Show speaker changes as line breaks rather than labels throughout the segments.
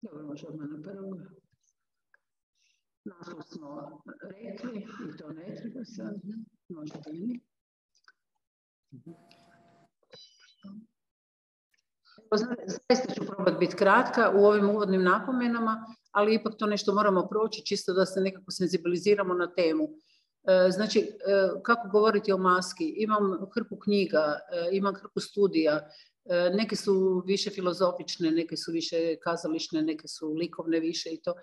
Dobro, možemo na prvo. Naslov smo rekli i to ne treba sad. Možete li? Zaista ću probati biti kratka u ovim uvodnim napomenama, ali ipak to nešto moramo proći, čisto da se nekako senzibiliziramo na temu. Znači, kako govoriti o maski? Imam hrpu knjiga, imam hrpu studija, neke su više filozofične, neke su više kazališne, neke su likovne više i to.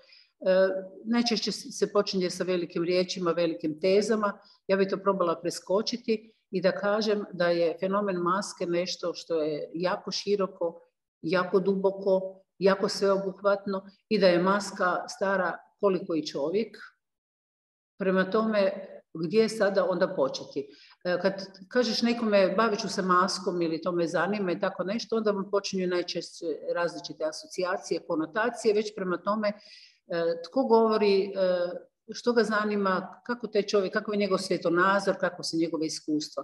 Najčešće se počinje sa velikim riječima, velikim tezama. Ja bih to probala preskočiti i da kažem da je fenomen maske nešto što je jako široko, jako duboko, jako sveobuhvatno i da je maska stara koliko i čovjek. Prema tome, gdje sada onda početi? Kad kažeš nekome bavit ću se maskom ili to me zanima i tako nešto, onda vam počinju najčešće različite asocijacije, konotacije, već prema tome tko govori, što ga zanima, kako taj čovjek, kako je njegov svjetonazor, kako su njegove iskustva.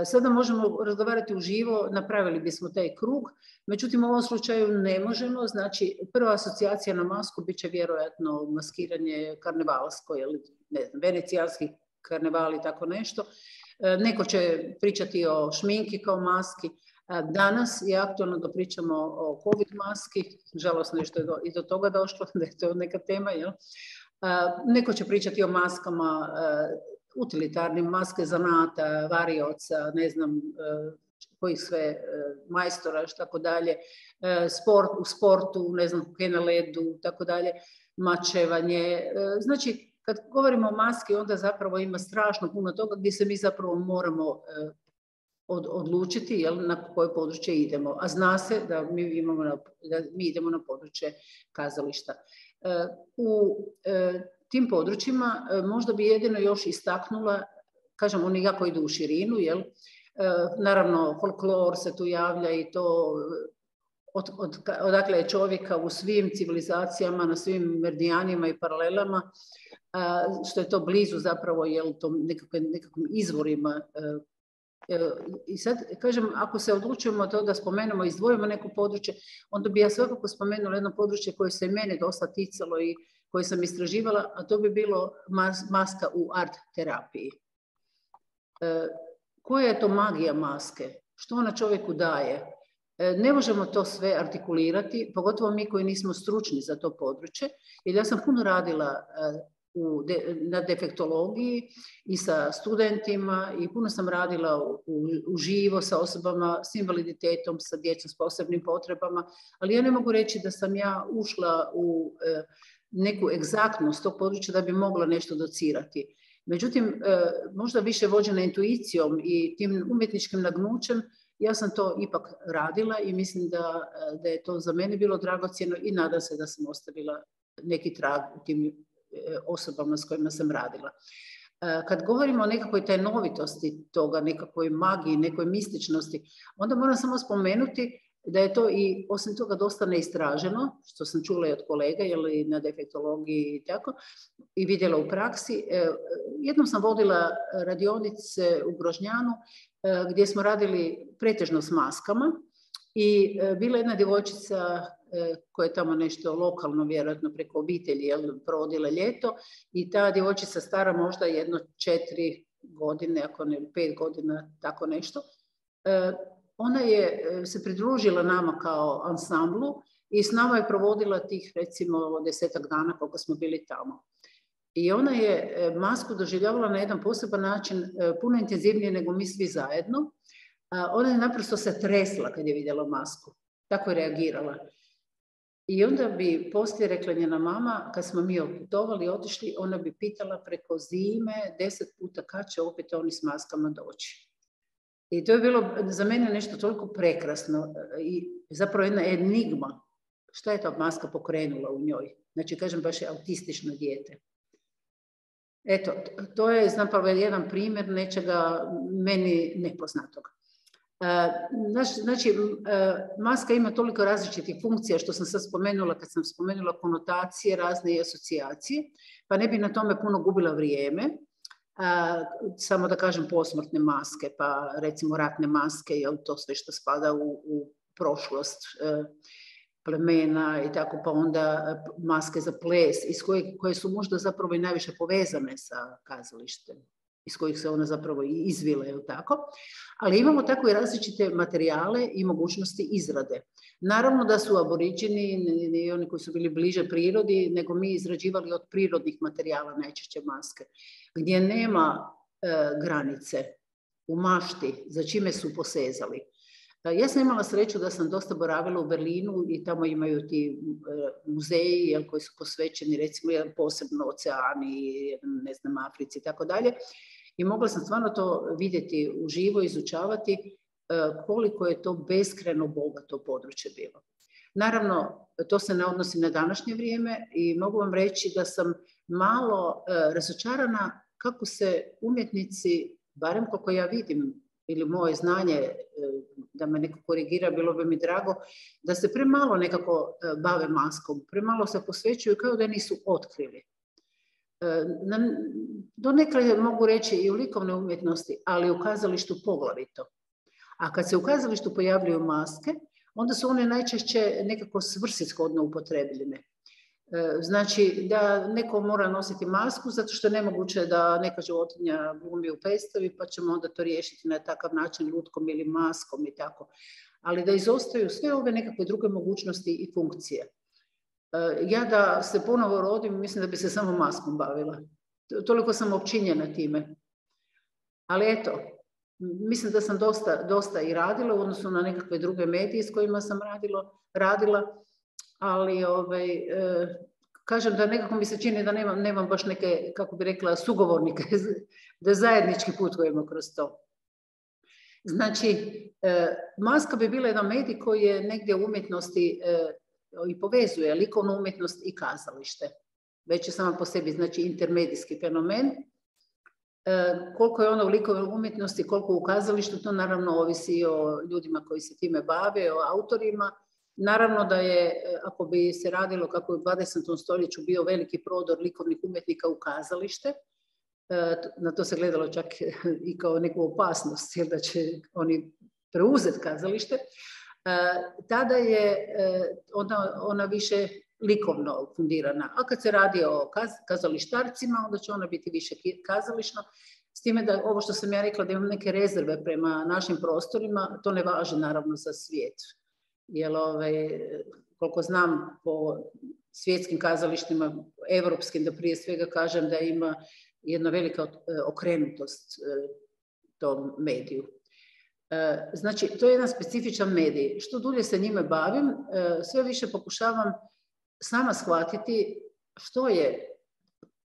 Sada možemo razgovarati uživo, napravili bismo taj krug, međutim u ovom slučaju ne možemo, znači prva asocijacija na masku bit će vjerojatno maskiranje karnevalsko, ili ne znam, venecijanski karneval i tako nešto. Neko će pričati o šminki kao maski. Danas je aktualno da pričamo o COVID maski, žalosno je što je i do toga došlo, da je to neka tema, jel? Neko će pričati o maskama, utilitarnim, maske zanata, varioca, ne znam kojih sve majstora, tako dalje, u sportu, ne znam, hokej na ledu, tako dalje, mačevanje. Znači, kad govorimo o maski, onda zapravo ima strašno puno toga gdje se mi zapravo moramo odlučiti, jel, na koje područje idemo. A zna se da mi idemo na područje kazališta. U tim područjima možda bi jedino još istaknula, kažem, oni jako idu u širinu, jel? Naravno, folklor se tu javlja i to odakle je čovjeka u svim civilizacijama, na svim meridijanima i paralelama, što je to blizu zapravo, jel, to nekakvim izvorima. I sad, kažem, ako se odlučujemo to da spomenemo, izdvojimo neko područje, onda bi ja svakako spomenula jedno područje koje se i mene dosta ticalo i koje sam istraživala, a to bi bilo maska u art terapiji. Koja je to magija maske? Što ona čovjeku daje? Ne možemo to sve artikulirati, pogotovo mi koji nismo stručni za to područje, jer ja sam puno radila na defektologiji i sa studentima i puno sam radila uživo sa osobama s invaliditetom, sa djecom s posebnim potrebama, ali ja ne mogu reći da sam ja ušla u neku egzaktnost tog područja da bi mogla nešto docirati. Međutim, možda više vođena intuicijom i tim umjetničkim nagnućem, ja sam to ipak radila i mislim da je to za mene bilo dragocjeno i nadam se da sam ostavila neki trag u tim osobama s kojima sam radila. Kad govorimo o nekakvoj tajnovitosti toga, nekakvoj magiji, nekoj mističnosti, onda moram samo spomenuti da je to i osim toga dosta neistraženo, što sam čula i od kolega, ili na defektologiji i tako, i vidjela u praksi. Jednom sam vodila radionice u Grožnjanu gdje smo radili pretežno s maskama i bila jedna djevojčica koja je tamo nešto lokalno, vjerojatno preko obitelji, provodila ljeto, i ta djevojčica stara možda jedno 4 godine, ako ne 5 godina, tako nešto. Ona je se pridružila nama kao ansamblu i s nama je provodila tih recimo 10-ak dana koliko smo bili tamo. I ona je masku doživljavala na jedan poseban način, puno intenzivnije nego mi svi zajedno. Ona je naprosto se tresla kad je vidjela masku. Tako je reagirala. I onda bi poslije rekla njena mama, kad smo mi otputovali i otišli, ona bi pitala preko zime 10 puta kad će opet oni s maskama doći. I to je bilo za mene nešto toliko prekrasno i zapravo jedna enigma. Šta je ta maska pokrenula u njoj? Znači, kažem, baš je autistično dijete. Eto, to je zapravo jedan primjer nečega meni nepoznatog. Znači, maska ima toliko različitih funkcija, što sam sad spomenula kad sam spomenula konotacije, razne i asocijacije, pa ne bi na tome puno gubila vrijeme. Samo da kažem posmrtne maske, pa recimo ratne maske, jel to sve što spada u prošlost, plemena i tako, pa onda maske za ples, koje su možda zapravo i najviše povezane sa kazalištem, iz kojih se ona zapravo i izvile, je tako? Ali imamo tako i različite materijale i mogućnosti izrade. Naravno da su aboriđini i oni koji su bili bliže prirodi, nego mi izrađivali od prirodnih materijala najčešće maske, gdje nema granice u mašti za čime su posezali. Ja sam imala sreću da sam dosta boravila u Berlinu i tamo imaju ti muzeji koji su posvećeni, recimo jedan posebno oceani, ne znam, Africi i tako dalje. I mogla sam stvarno to vidjeti uživo, izučavati koliko je to beskrajno bogato područje bilo. Naravno, to se ne odnosi na današnje vrijeme i mogu vam reći da sam malo razočarana kako se umjetnici, barem koliko ja vidim, ili moje znanje, da me neko korigira, bilo bi mi drago, da se premalo nekako bave maskom, premalo se posvećuju kao da nisu otkrili. Donekle mogu reći i u likovnoj umjetnosti, ali u kazalištu poglavito. A kad se u kazalištu pojavljuju maske, onda su one najčešće nekako svrsishodno upotrebljene. Znači da neko mora nositi masku zato što je nemoguće da neka životinja glumi u predstavi, pa ćemo onda to riješiti na takav način lutkom ili maskom i tako. Ali da izostaju sve ove nekakve druge mogućnosti i funkcije. Ja da se ponovo rodim, mislim da bi se samo maskom bavila. Toliko sam opčinjena time. Ali eto, mislim da sam dosta i radila u odnosu na nekakve druge medije s kojima sam radila, ali kažem da nekako mi se čini da nemam baš neke, kako bi rekla, sugovornike, da zajednički putujemo kroz to. Znači, maska bi bila jedan medij koji je negdje u umjetnosti i povezuje likovnu umjetnost i kazalište. Već je sama po sebi, znači, intermedijski fenomen. Koliko je ono u likovnoj umjetnosti, koliko u kazalištu, to naravno ovisi o ljudima koji se time bave, o autorima. Naravno da je, ako bi se radilo kako je u 20. stoljeću bio veliki prodor likovnih umjetnika u kazalište, na to se gledalo čak i kao neku opasnost, jer da će oni preuzeti kazalište, tada je ona više likovno fundirana. A kad se radi o kazalištarcima, onda će ona biti više kazališno. S time da ovo što sam ja rekla da imam neke rezerve prema našim prostorima, to ne važi naravno za svijet. Jer koliko znam po svjetskim kazalištima, evropskim, da prije svega kažem da ima jedna velika okrenutost tom mediju. Znači, to je jedan specifičan medij. Što dulje se njime bavim, sve više pokušavam sama shvatiti što je,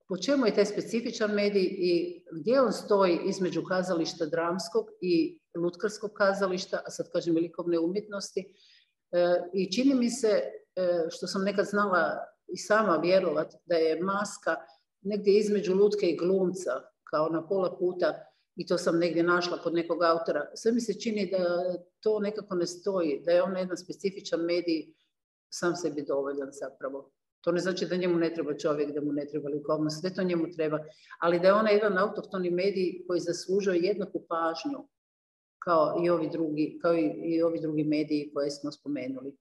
po čemu je taj specifičan medij i gdje on stoji između kazališta dramskog i lutkarskog kazališta, a sad kažem i likovne umjetnosti. I čini mi se, što sam nekad znala i sama vjerovat, da je maska negdje između lutke i glumca, kao na pola puta, i to sam negdje našla kod nekog autora. Sve mi se čini da to nekako ne stoji, da je on jedan specifičan medij sam sebi dovoljan zapravo. To ne znači da njemu ne treba čovjek, da mu ne treba likovnost, sve to njemu treba, ali da je on jedan autohtoni medij koji zaslužuje jednaku pažnju kao i ovi drugi mediji koje smo spomenuli.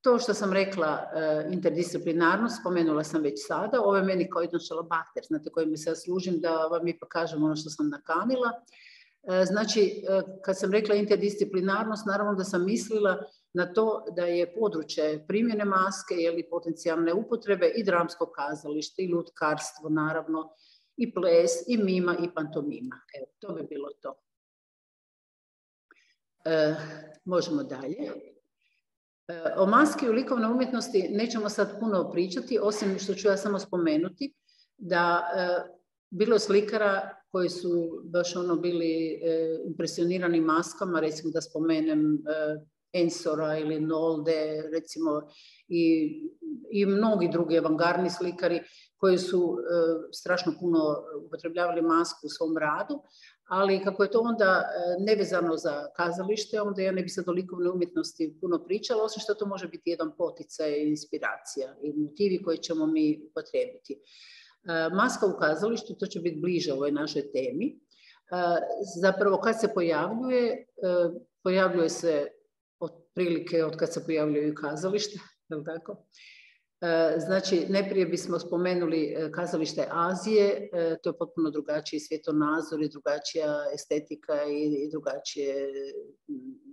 To što sam rekla, interdisciplinarnost, spomenula sam već sada, ovo je meni kao jedan šalabahter, znate, kojim se ja služim da vam ipak kažem ono što sam nakanila. Znači, kad sam rekla interdisciplinarnost, naravno da sam mislila na to da je područje primjene maske ili potencijalne upotrebe i dramsko kazalište i lutkarstvo, naravno, i ples, i mima, i pantomima. Evo, to bi bilo to. Možemo dalje. O maski u likovnoj umjetnosti nećemo sad puno pričati, osim što ću ja samo spomenuti da bilo slikara koji su baš bili impresionirani maskama, recimo da spomenem Ensora ili Nolde, recimo, i mnogi drugi avangardni slikari koji su strašno puno upotrebljavali masku u svom radu, ali kako je to onda nevezano za kazalište, onda ja ne bi sad o likovnoj umjetnosti puno pričala, osim što to može biti jedan poticaj i inspiracija i motivi koje ćemo mi upotrijebiti. Maska u kazalištu, to će biti bliže ovoj našoj temi. Zapravo kad se pojavljuje se otprilike od kad se pojavljaju kazalište, je li tako? Znači, najprije bismo spomenuli kazalište Azije, to je potpuno drugačiji svjetonazor i drugačija estetika i drugačije,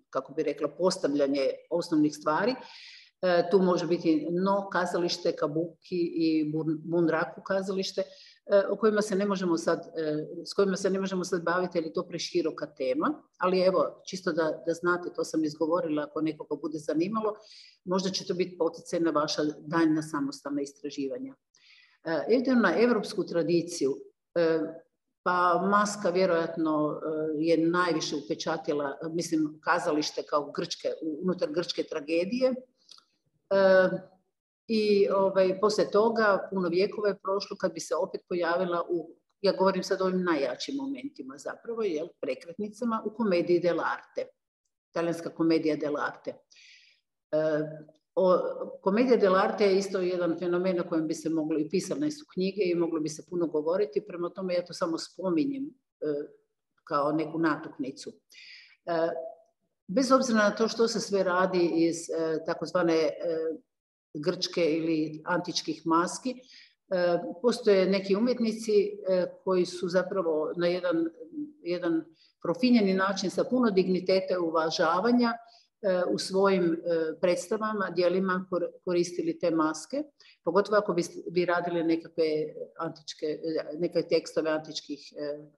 kako bi rekla, postavljanje osnovnih stvari. Tu može biti No kazalište, Kabuki i Bunraku kazalište, s kojima se ne možemo sad baviti, jer je to preširoka tema. Ali evo, čisto da znate, to sam izgovorila, ako nekoga bude zanimalo, možda će to biti poticaj na vaša daljnja samostalna istraživanja. Idem na evropsku tradiciju. Pa Maska vjerojatno je najviše upečatila, mislim, kazalište kao unutar grčke tragedije. I poslije toga puno vijekova je prošlo kad bi se opet pojavila ja govorim sad o ovim najjačim momentima zapravo, prekretnicama, u komediji dell'arte, talijanska komedija dell'arte. Komedija dell'arte je isto jedan fenomen na kojem bi se moglo, i pisane su knjige i moglo bi se puno govoriti, prema tome ja to samo spominjem kao neku natuknicu. Bez obzira na to što se sve radi iz takozvane grčke ili antičkih maski, postoje neki umjetnici koji su zapravo na jedan profinjeni način sa puno digniteta i uvažavanja u svojim predstavama, djelima koristili te maske, pogotovo ako bi radili neke tekstove antičkih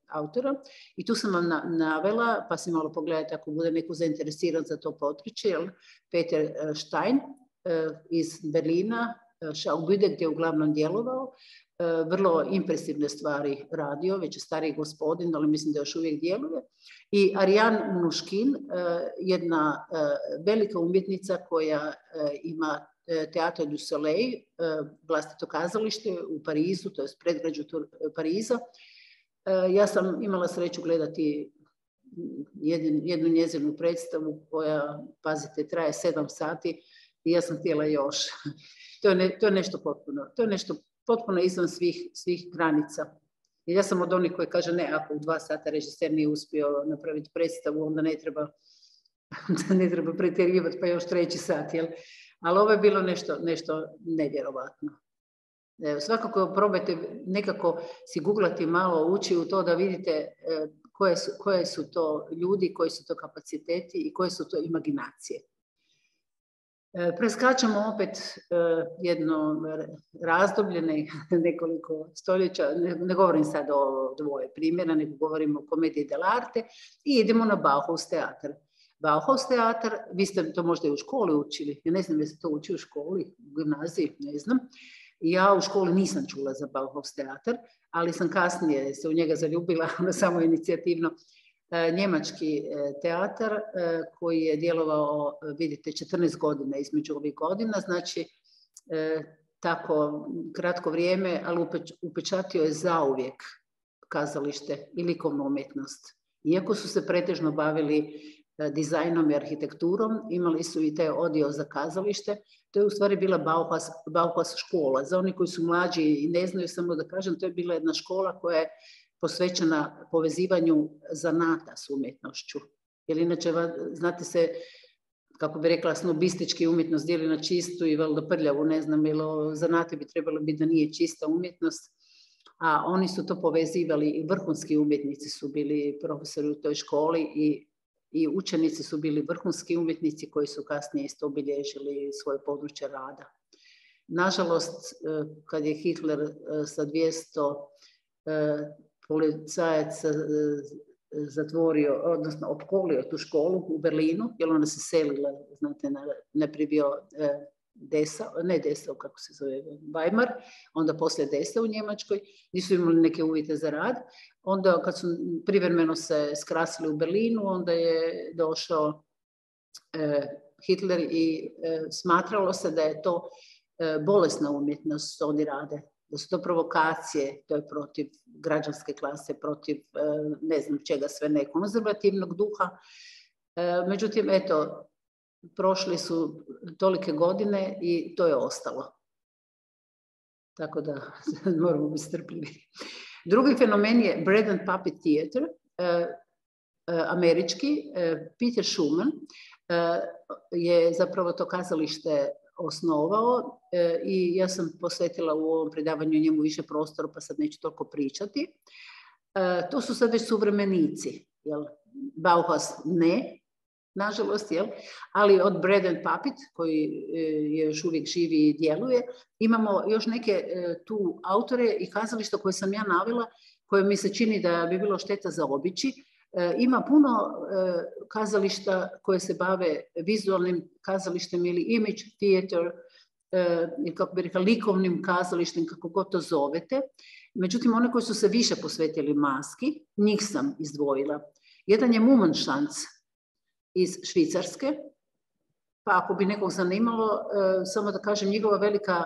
autora. I tu sam vam navela, pa si malo pogledajte ako bude neko zainteresiran za to područje, Peter Stein iz Berlina, Schaubüde, gdje je uglavnom djelovao, vrlo impresivne stvari radio, već je stariji gospodin, ali mislim da još uvijek djeluje. I Ariane Mnouchkine, jedna velika umjetnica koja ima Teatro du Soleil, vlastito kazalište u Parizu, to je predgrađu Pariza. Ja sam imala sreću gledati jednu njezinu predstavu koja, pazite, traje 7 sati i ja sam htjela još. To je nešto potpuno izvan svih granica. Jer ja sam od onih koji kaže ne, ako u 2 sata režiser nije uspio napraviti predstavu, onda ne treba pretjerivati, pa još 3. sat. Jel? Ali ovo je bilo nešto nevjerovatno. Svakako probajte nekako si googlati malo, ući u to da vidite koje su to ljudi, koji su to kapaciteti i koje su to imaginacije. Preskačemo opet jedno razdoblje, nekoliko stoljeća, ne govorim sad o 2 primjera, nego govorim o komediji dell'arte i idemo na Bauhaus teatar. Bauhaus teatar, vi ste to možda i u školi učili, ja ne znam jeste to učili u školi, u gimnaziji, ne znam. Ja u školi nisam čula za Bauhaus teatar, ali sam kasnije se u njega zaljubila, samo inicijativno. Njemački teatar koji je djelovao, vidite, 14 godina između ovih godina, znači tako kratko vrijeme, ali upečatio je zauvijek kazalište i likovnu umjetnost. Iako su se pretežno bavili dizajnom i arhitekturom, imali su i taj odio za kazalište. To je u stvari bila Bauhaus škola. Za oni koji su mlađi i ne znaju, samo da kažem, to je bila jedna škola koja je posvećena povezivanju zanata s umjetnošću. Jer inače, znate se, kako bi rekla, snobistički umjetnost dijeli na čistu i valjda prljavu, ne znam, jer zanate bi trebalo biti da nije čista umjetnost, a oni su to povezivali i vrhunski umjetnici su bili profesori u toj školi i učenici su bili vrhunski umjetnici koji su kasnije isto obilježili svoje područje rada. Nažalost, kad je Hitler sa 200 policajaca zatvorio, odnosno opkolio tu školu u Berlinu, jer ona se selila, znate, najprije bio Dessau, kako se zove, Weimar, onda poslije Dessau u Njemačkoj, nisu imali neke uvjete za rad. Onda kad su privremeno se skrasili u Berlinu, onda je došao Hitler i smatralo se da je to bolesna umjetnost što oni rade. Da su to provokacije, to je protiv građanske klase, protiv ne znam čega sve ne, konzervativnog duha. Međutim, eto, prošli su tolike godine i to je ostalo. Tako da moramo biti strpljivi. Drugi fenomen je Bread and Puppet Theater, američki, Peter Schumann. je zapravo to kazalište osnovao i ja sam posvetila u ovom predavanju njemu više prostora, pa sad neću toliko pričati. To su sad već suvremenici, jel? Bauhaus ne, nažalost, jel? Ali od Bread and Puppet, koji je još uvijek živi i djeluje, imamo još neke tu autore i kazališta koje sam ja navela, koje mi se čini da bi bilo šteta zaobići. Ima puno kazališta koje se bave vizualnim kazalištem ili image theater, kako bi rekla, likovnim kazalištem, kako god to zovete. Međutim, one koji su se više posvetili maski, njih sam izdvojila. Jedan je Mummenschanz iz Švicarske, pa ako bi nekog zanimalo, samo da kažem, njegova velika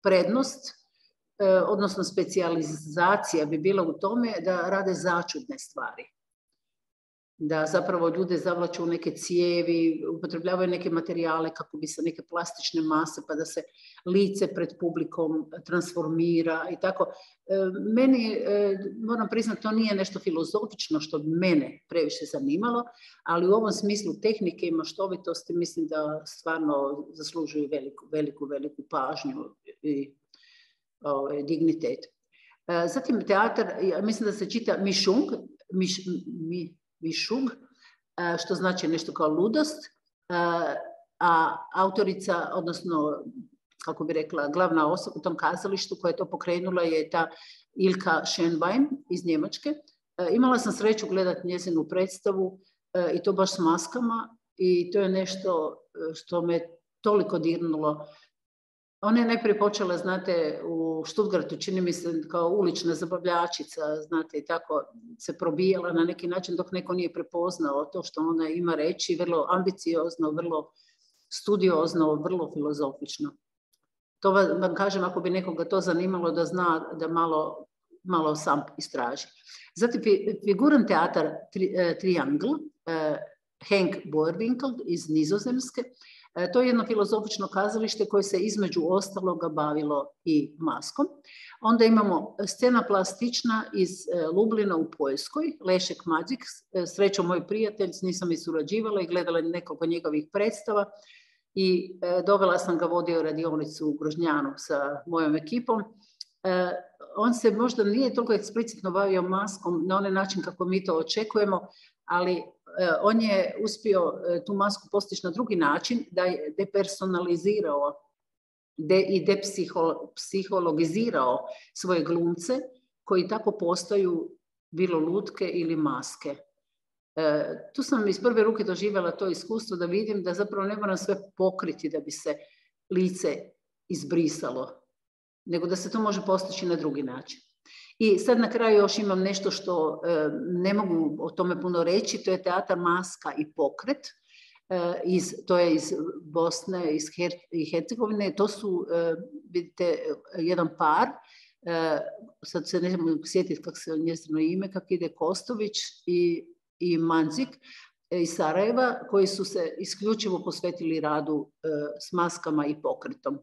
prednost, odnosno specijalizacija bi bila u tome da rade začudne stvari. Da zapravo ljude zavlaču u neke cijevi, upotrebljavaju neke materijale kako bi se neke plastične mase, pa da se lice pred publikom transformira i tako. Meni, moram priznati, to nije nešto filozofično što bi mene previše zanimalo, ali u ovom smislu tehnike i maštovitosti mislim da stvarno zaslužuju veliku pažnju i dignitet. Zatim teatar, mislim da se čita Mischung, što znači nešto kao ludost, a autorica, odnosno, kako bi rekla, glavna osoba u tom kazalištu koja je to pokrenula je ta Ilka Schönbein iz Njemačke. Imala sam sreću gledati njezinu predstavu i to baš s maskama i to je nešto što me toliko dirnulo. Ona je najprije počela, znate, u Stuttgartu, čini mi se kao ulična zabavljačica, znate, i tako se probijala na neki način dok neko nije prepoznao to što ona ima reći, vrlo ambiciozno, vrlo studiozno, vrlo filozofično. To vam kažem, ako bi nekoga to zanimalo, da zna da malo sam istraži. Zatim figuran teatar Triangle, Henk Boerwinkel iz Nizozemske. To je jedno filozofično kazalište koje se između ostaloga bavilo i maskom. Onda imamo scena plastična iz Lublina u Poljskoj, Lešek Madzik, srećom moj prijatelj, s njim sam i surađivala i gledala nekoliko njegovih predstava i dovela sam ga, vodio radionicu u Grožnjanu sa mojom ekipom. On se možda nije toliko eksplicitno bavio maskom na onaj način kako mi to očekujemo, ali on je uspio tu masku postići na drugi način, da je depersonalizirao i depsihologizirao svoje glumce koji tako postaju bilo lutke ili maske. Tu sam iz prve ruke doživjela to iskustvo da vidim da zapravo ne moram sve pokriti da bi se lice izbrisalo, nego da se to može postići na drugi način. I sad na kraju još imam nešto što ne mogu o tome puno reći, to je teatar Maska i pokret, to je iz Bosne i Hercegovine, to su, vidite, jedan par, sad se ne mogu sjetiti kako se njezino ime, kako ide, Kostović i Manzik iz Sarajeva, koji su se isključivo posvetili radu s maskama i pokretom.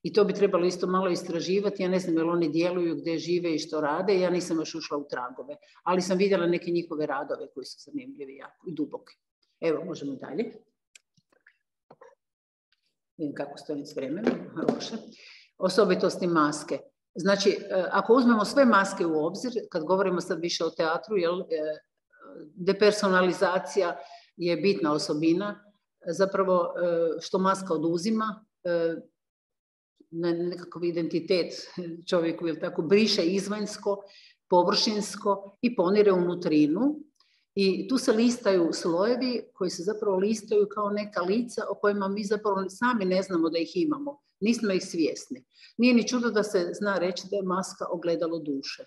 I to bi trebalo isto malo istraživati. Ja ne znam jel oni djeluju, gdje žive i što rade. Ja nisam još ušla u tragove. Ali sam vidjela neke njihove radove koji su zanimljivi jako i duboki. Evo, možemo dalje. Vidim kako stojim s vremenom. Loše. Osobitosti maske. Znači, ako uzmemo sve maske u obzir, kad govorimo sad više o teatru, depersonalizacija je bitna osobina. Zapravo, što maska oduzima, nekakav identitet čovjeku, ili tako, briše izvanjsko, površinsko i ponire unutrinu. I tu se listaju slojevi koji se zapravo listaju kao neka lica o kojima mi zapravo sami ne znamo da ih imamo. Nismo ih svjesni. Nije ni čudo da se zna reći da je maska ogledalo duše.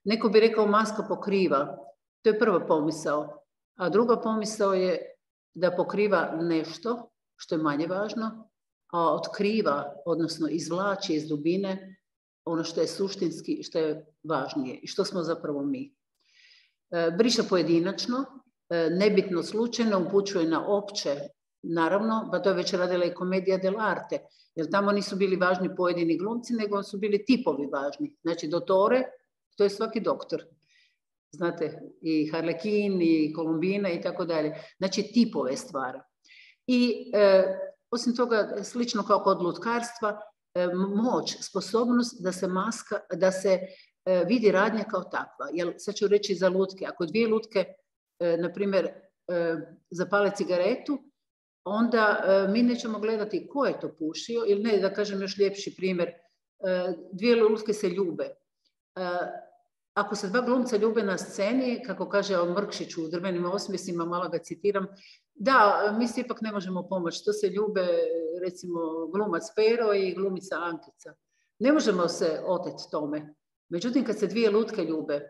Neko bi rekao maska pokriva. To je prva pomisao. A druga pomisao je da pokriva nešto što je manje važno, a otkriva, odnosno izvlači iz dubine ono što je suštinski, što je važnije i što smo zapravo mi. Briše pojedinačno, nebitno slučajno, upućuje na opće, naravno, pa to je već radila i komedija dell'arte, jer tamo nisu bili važni pojedini glumci, nego su bili tipovi važni. Znači, dottore, to je svaki doktor. znate, i Harlekin, i Kolumbina i tako dalje. Znači, tipove stvara. I osim toga, slično kao kod lutkarstva, moć, sposobnost da se vidi radnja kao takva. Jer, sad ću reći za lutke, ako dvije lutke, na primjer, zapale cigaretu, onda mi nećemo gledati ko je to pušio, ili ne, da kažem još ljepši primjer, dvije lutke se ljube. Ako se dva glumca ljube na sceni, kako kaže Mrkšić u Drvenim osmjesima, malo ga citiram, da, mi se ipak ne možemo pomoći. To se ljube, recimo, glumac Pero i glumica Ankica. Ne možemo se oteti tome. Međutim, kad se dvije lutke ljube,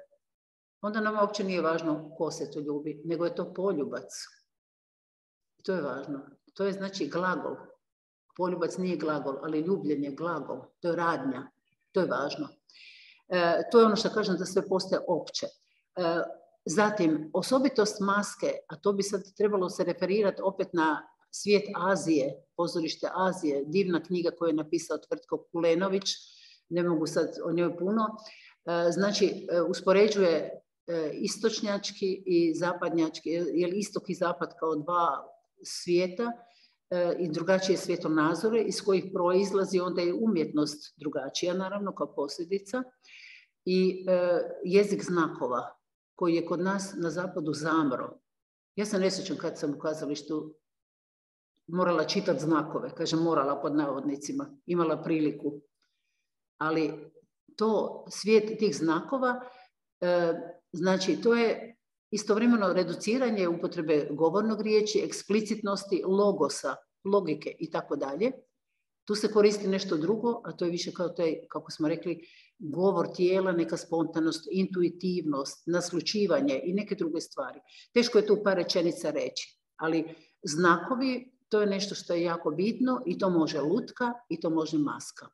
onda nam uopće nije važno ko se to ljubi, nego je to poljubac. To je važno. To je znači glagol. Poljubac nije glagol, ali ljubljenje je glagol. To je radnja. To je važno. To je ono što kažem da sve postaje opće. Zatim, osobitost maske, a to bi sad trebalo se referirati opet na Svijet Azije, Pozorište Azije, divna knjiga koju je napisao Tvrtko Kulenović, ne mogu sad o njoj puno. Znači, uspoređuje istočnjački i zapadnjački, jer istok i zapad kao dva svijeta i drugačije svjetonazore iz kojih proizlazi onda je umjetnost drugačija, naravno, kao posljedica, i jezik znakova koji je kod nas na zapadu zamro. Ja se ne sjećam kad sam u kazalištu morala čitati znakove, kažem morala pod navodnicima, imala priliku, ali to svijet tih znakova, znači to je istovremeno reduciranje upotrebe govornog riječi, eksplicitnosti, logosa, logike i tako dalje. Tu se koristi nešto drugo, a to je više kao taj, kako smo rekli, govor tijela, neka spontanost, intuitivnost, naslućivanje i neke druge stvari. Teško je tu par rečenica reći, ali znakovi, to je nešto što je jako bitno i to može lutka i to može maska.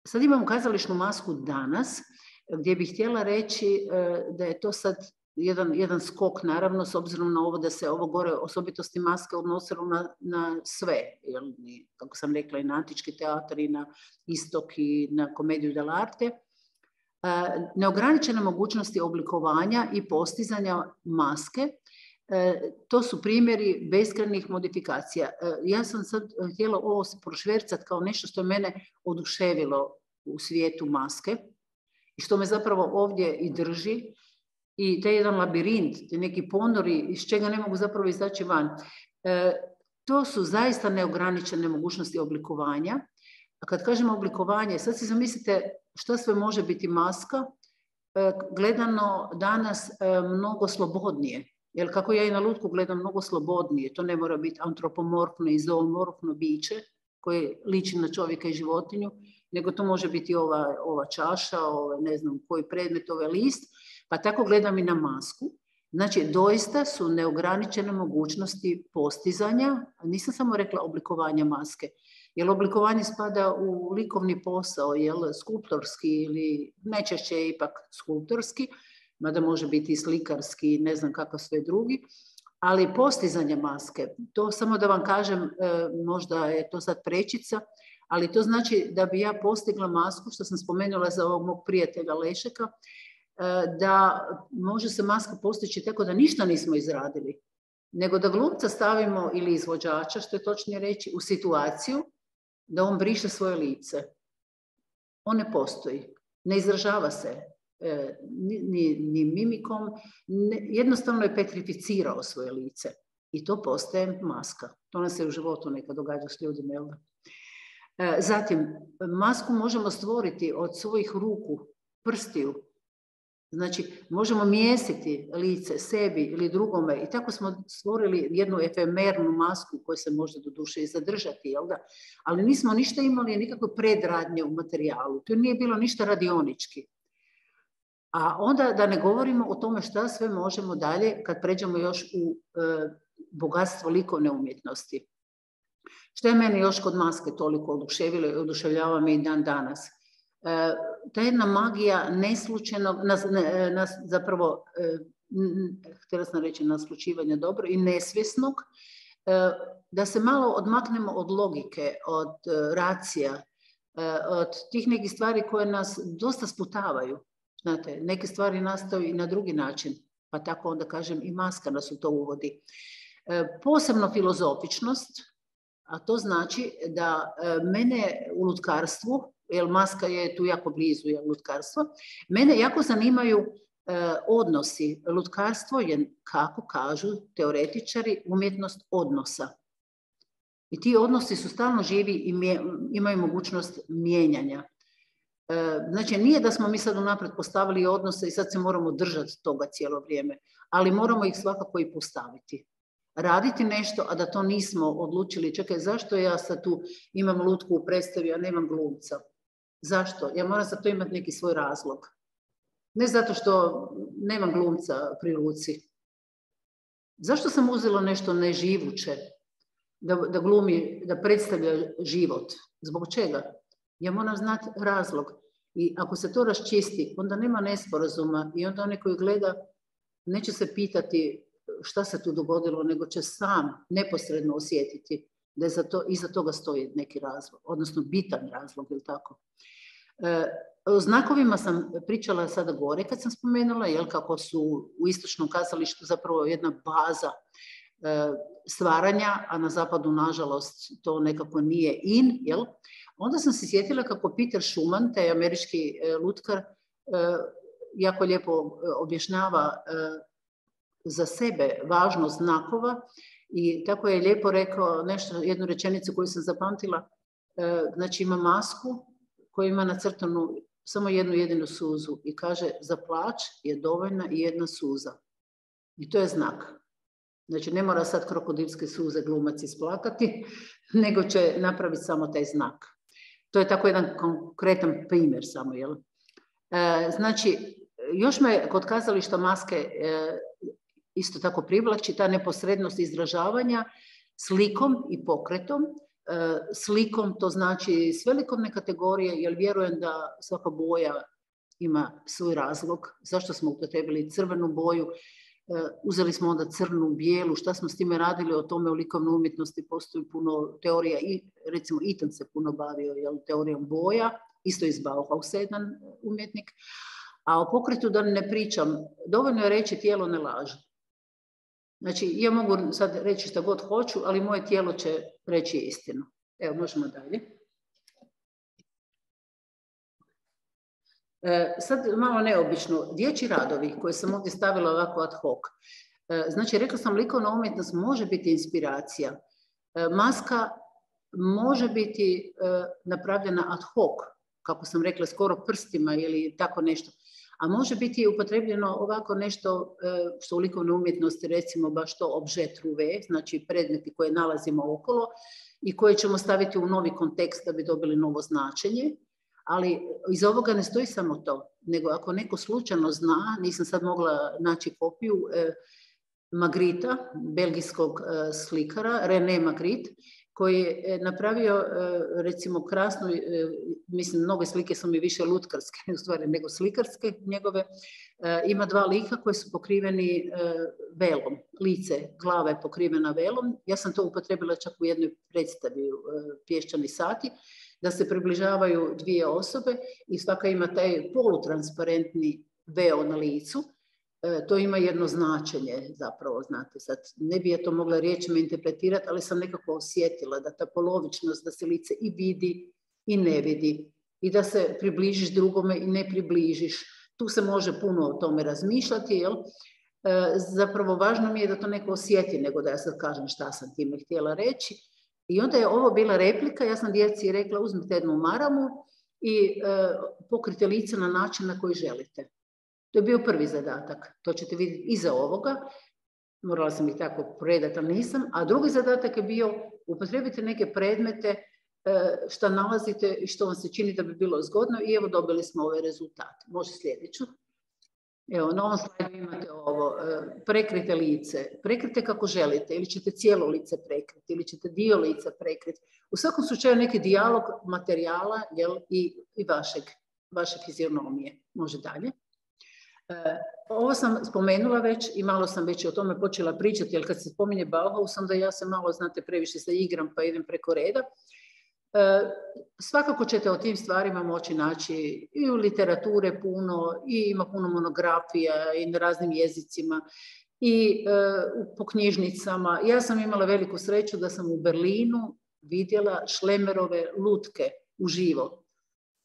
Sad imamo kazališnu masku danas, gdje bih htjela reći da je to sad jedan skok, naravno, s obzirom na ovo da se ovo gore osobitosti maske odnosilo na sve, kako sam rekla, i na antički teatar, i na istok, i na komediju dell'arte. Neograničene mogućnosti oblikovanja i postizanja maske, to su primjeri beskrajnih modifikacija. Ja sam sad htjela ovo prošvercati kao nešto što je mene oduševilo u svijetu maske i što me zapravo ovdje i drži. I taj jedan labirint, neki ponori iz čega ne mogu zapravo izaći van. To su zaista neograničene mogućnosti oblikovanja. A kad kažemo oblikovanje, sad si zamislite što sve može biti maska, gledano danas mnogo slobodnije. Jer kako ja i na lutku gledam mnogo slobodnije, to ne mora biti antropomorfno i zoomorfno biće koje liči na čovjeka i životinju, nego to može biti ova čaša, ne znam koji predmet, ovaj list, pa tako gledam i na masku. Znači, doista su neograničene mogućnosti postizanja, nisam samo rekla oblikovanja maske, jer oblikovanje spada u likovni posao, skulptorski ili najčešće ipak skulptorski, mada može biti i slikarski, ne znam kakav sve drugi, ali postizanje maske, to samo da vam kažem, možda je to sad prečica, ali to znači da bi ja postigla masku, što sam spomenula za ovog mog prijatelja Lešeka, da može se maska postići tako da ništa nismo izradili, nego da glumca stavimo ili izvođača, što je točnije reći, u situaciju da on briše svoje lice. On ne postoji, ne izražava se ni mimikom, jednostavno je petrificirao svoje lice i to postaje maska. To nam se u životu nekad događa s ljudima, jel da? Zatim, masku možemo stvoriti od svojih ruku, prstiju. Znači, možemo mijesiti lice sebi ili drugome i tako smo stvorili jednu efemernu masku koju se može do duše i zadržati, jel da? Ali nismo ništa imali, nikakve predradnje u materijalu. To nije bilo ništa radionički. A onda da ne govorimo o tome šta sve možemo dalje kad pređemo još u bogatstvo likovne umjetnosti. Što je mene još kod maske toliko oduševilo i oduševljava me i dan danas? Ta jedna magija neslučajnog, zapravo, htjela sam reći naslučivanja dobro, i nesvjesnog, da se malo odmaknemo od logike, od racija, od tih nekih stvari koje nas dosta sputavaju. Znate, neke stvari nastaju i na drugi način, pa tako onda kažem i maska nas u to uvodi. Posebno filozofičnost, a to znači da mene u lutkarstvu, jer maska je tu jako blizu lutkarstva, mene jako zanimaju odnosi. Lutkarstvo je, kako kažu teoretičari, umjetnost odnosa. I ti odnosi su stalno živi i imaju mogućnost mijenjanja. Znači, nije da smo mi sad unaprijed postavili odnose i sad se moramo držati toga cijelo vrijeme, ali moramo ih svakako i postaviti. Raditi nešto, a da to nismo odlučili. Čekaj, zašto ja sad tu imam lutku u predstavi, a nemam glumca? Zašto? Ja moram za to imati neki svoj razlog. Ne zato što nemam glumca pri luci. Zašto sam uzela nešto neživuće da glumi, da predstavlja život? Zbog čega? Ja moram znati razlog. I ako se to raščisti, onda nema nesporazuma i onda onaj koji gleda neće se pitati šta se tu dogodilo, nego će sam neposredno osjetiti da je iza toga stoji neki razlog, odnosno bitan razlog, ili tako. O znakovima sam pričala sada gore kad sam spomenula, kako su u istočnom kazalištu zapravo jedna baza stvaranja, a na zapadu, nažalost, to nekako nije in, jel? Onda sam se sjetila kako Peter Schumann, taj američki lutkar, jako lijepo objašnjava za sebe važnost znakova i tako je lijepo rekao jednu rečenicu koju sam zapamtila. Znači, ima masku koja ima nacrtanu samo jednu jedinu suzu i kaže za plač je dovoljna i jedna suza. I to je znak. Znači, ne mora sad krokodilske suze glumac isplakati, nego će napraviti samo taj znak. To je tako jedan konkretan primjer samo, jel? Znači, još me kod kazališta maske isto tako privlači ta neposrednost izražavanja slikom i pokretom. Slikom to znači s velikovne kategorije, jer vjerujem da svaka boja ima svoj razlog. Zašto smo upotrijebili crvenu boju? Uzeli smo onda crnu, bijelu, šta smo s time radili, o tome u likovnoj umjetnosti postoji puno teorija i recimo Itten se puno bavio teorijom boja, isto iz Bauhausa jedan umjetnik, a o pokretu da ne pričam, dovoljno je reći tijelo ne laže. Znači, ja mogu sad reći šta god hoću, ali moje tijelo će reći istinu. Evo, možemo dalje. Sad malo neobično, dječji radovi koje sam ovdje stavila ovako ad hoc. Znači, rekla sam, likovna umjetnost može biti inspiracija. Maska može biti napravljena ad hoc, kako sam rekla, skoro prstima ili tako nešto. A može biti upotrebljeno ovako nešto što u likovnoj umjetnosti recimo baš to objet trouvé, znači predmeti koje nalazimo okolo i koje ćemo staviti u novi kontekst da bi dobili novo značenje. Ali iz ovoga ne stoji samo to, nego ako neko slučajno zna, nisam sad mogla naći kopiju Magritta, belgijskog slikara, René Magritte, koji je napravio recimo krasnu, mislim mnoge slike su mi više lutkarske u stvari nego slikarske njegove, ima dva lika koji su pokriveni velom, lice glave je pokrivena velom, ja sam to upotrebila čak u jednoj predstavi Pješčani sati, da se približavaju dvije osobe i svaka ima taj polutransparentni veo na licu. To ima jedno značenje zapravo, znate, sad ne bi ja to mogla riječima interpretirati, ali sam nekako osjetila da ta polovičnost, da se lice i vidi i ne vidi i da se približiš drugome i ne približiš. Tu se može puno o tome razmišljati, jel? Zapravo važno mi je da to neko osjeti, nego da ja sad kažem šta sam time htjela reći. I onda je ovo bila replika, ja sam djeci rekla uzmite jednu maramu i pokrite lice na način na koji želite. To je bio prvi zadatak, to ćete vidjeti iza ovoga, morala sam ih tako predati, ali nisam, a drugi zadatak je bio upotrijebite neke predmete što nalazite i što vam se čini da bi bilo zgodno i evo dobili smo ovaj rezultat. Može sljedeću. Evo, na ovom slajdu imate ovo, prekrite lice, prekrite kako želite, ili ćete cijelo lice prekriti, ili ćete dio lica prekriti. U svakom slučaju neki dijalog materijala, jel, i vaše fizionomije. Može dalje. Ovo sam spomenula već i malo sam već o tome počela pričati, jer kad se spominje Bauhaus, onda ja se malo, znate, previše se igram pa idem preko reda. Svakako ćete o tim stvarima moći naći i u literature puno, i ima puno monografija i na raznim jezicima, i po knjižnicama. Ja sam imala veliku sreću da sam u Berlinu vidjela Schlemmerove lutke uživo.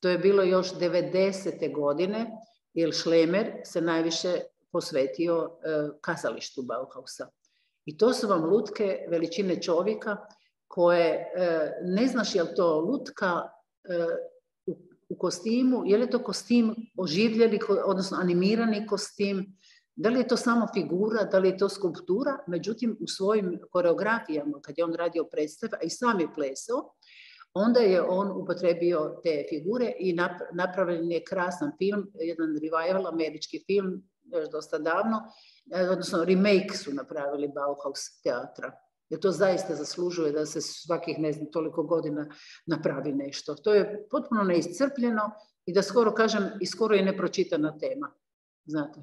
To je bilo još 90. godine, jer Schlemmer se najviše posvetio kazalištu Bauhausa. I to su vam lutke veličine čovjeka koje ne znaš je li to lutka u kostimu, je li to kostim oživljeni, odnosno animirani kostim, da li je to samo figura, da li je to skulptura, međutim u svojim koreografijama, kad je on radio predstave, a i sam je plesao, onda je on upotrebio te figure i napravljen je krasan film, jedan revival, američki film, još dosta davno, odnosno remake su napravili Bauhaus teatra. Jer to zaista zaslužuje da se svakih, ne znam, toliko godina napravi nešto. To je potpuno neiscrpljeno i da skoro kažem, i skoro je nepročitana tema. Znate.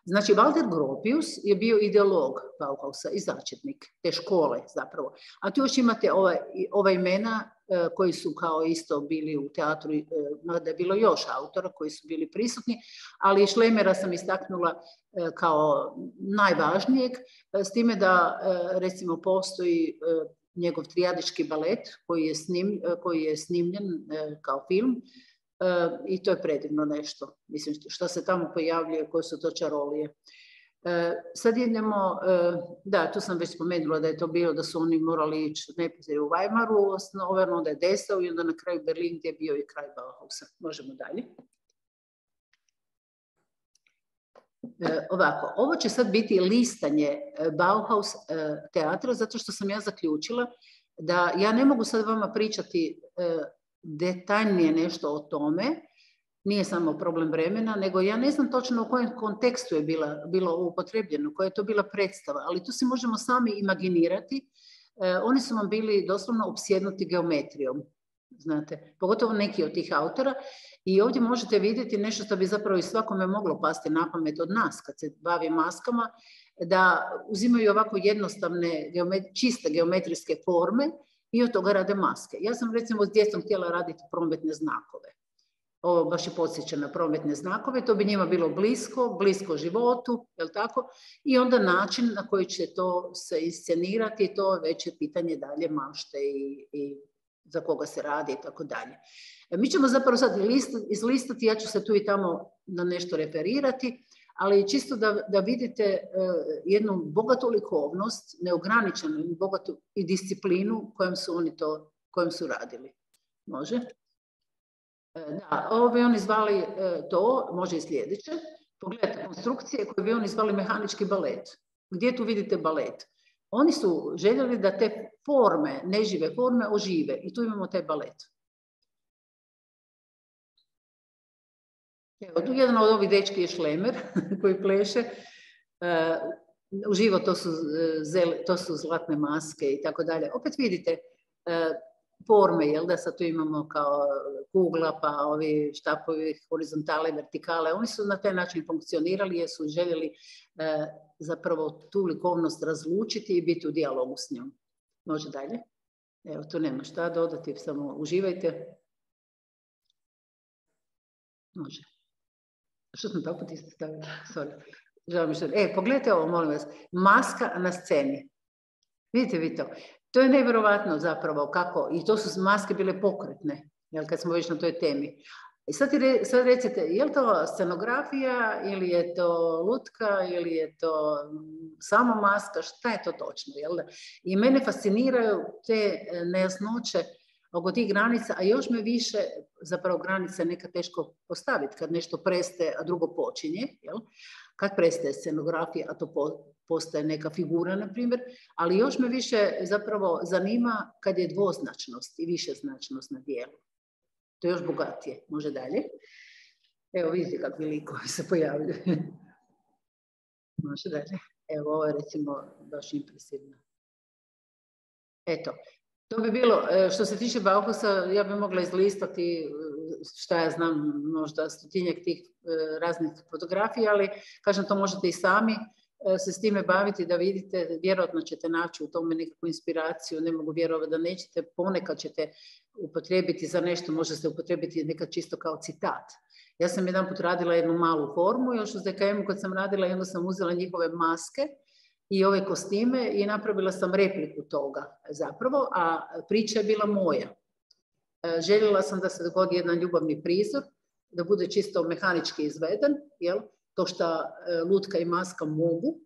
Znači, Walter Gropius je bio ideolog Bauhausa i začetnik te škole zapravo. A tu još imate ova imena koji su kao isto bili u teatru, da je bilo još autora koji su bili prisutni, ali Schlemmera sam istaknula kao najvažnijeg, s time da recimo postoji njegov trijadički balet koji je snimljen kao film. I to je predivno nešto, mislim, što se tamo pojavljuje, koje su to čarolije. Sad idemo, da, tu sam već spomenula da je to bilo da su oni morali ići najprije u Weimaru, osnovano, onda je Dessau i onda na kraju Berlin gdje je bio i kraj Bauhausa. Možemo dalje. Ovako, ovo će sad biti listanje Bauhaus teatra, zato što sam ja zaključila da ja ne mogu sad vama pričati detaljnije nešto o tome, nije samo problem vremena, nego ja ne znam točno u kojem kontekstu je bilo upotrebljeno, koja je to bila predstava, ali tu si možemo sami imaginirati. Oni su vam bili doslovno opsjednuti geometrijom, znate, pogotovo neki od tih autora, i ovdje možete vidjeti nešto što bi zapravo i svakome moglo pasti na pamet od nas kad se bavi maskama, da uzimaju ovako jednostavne, čiste geometrijske forme i od toga rade maske. Ja sam recimo s djecom htjela raditi prometne znakove. Ovo baš je podsjeća na prometne znakove, to bi njima bilo blisko životu, jel tako? I onda način na koji će to se iscenirati, to je već je pitanje dalje mašte i za koga se radi i tako dalje. Mi ćemo zapravo sad izlistati, ja ću se tu i tamo na nešto referirati, ali čisto da vidite jednu bogatu likovnost, neograničenu bogatu i disciplinu kojom su radili. Može? Da, ovo bi oni zvali to, može i sljedeće. Pogledajte konstrukcije koje bi oni zvali mehanički balet. Gdje tu vidite balet? Oni su željeli da te forme, nežive forme, ožive i tu imamo taj balet. Evo, tu jedan od ovih dečki je Schlemmer koji pleše. Uživo to su zlatne maske i tako dalje. Opet vidite forme, jel da sad tu imamo kao kugla, pa ovi štapovi horizontale, vertikale. Oni su na taj način funkcionirali jer su željeli zapravo tu likovnost razlučiti i biti u dijalogu s njom. Može dalje? Evo, tu nema šta dodati, samo uživajte. Može. Što sam tako isto stavila? Sorry. Pogledajte ovo, molim vas. Maska na sceni. Vidite vi to? To je nevjerovatno zapravo kako, i to su maske bile pokretne, jel, kad smo već na toj temi. I sad recite, je li to scenografija, ili je to lutka, ili je to samo maska, šta je to točno, jel da? I mene fasciniraju te nejasnoće oko tih granica, a još me više, zapravo granice neka teško postaviti, kad nešto prestaje, a drugo počinje, jel? Kad prestaje scenografija, a to postaje neka figura, na primjer, ali još me više zapravo zanima kad je dvoznačnost i višeznačnost na dijelu. To je još bogatije. Može dalje. Evo vidite kakvi likovi se pojavljaju. Može dalje. Evo ovo je recimo baš impresivno. Eto. To bi bilo, što se tiče Bauhausa, ja bi mogla izlistati, šta ja znam, možda 100-tinjak tih raznih fotografija, ali kažem, to možete i sami se s time baviti, da vidite, vjerojatno ćete naći u tome nekakvu inspiraciju, ne mogu vjerovati da nećete, ponekad ćete upotrijebiti za nešto, može se upotrijebiti nekad čisto kao citat. Ja sam jedan put radila jednu malu formu, još u ZKM-u kad sam radila, onda sam uzela njihove maske i ove kostime i napravila sam repliku toga zapravo, a priča je bila moja. Željela sam da se dogodi jedan ljubavni prizor, da bude čisto mehanički izveden, jel? To što lutka i maska mogu,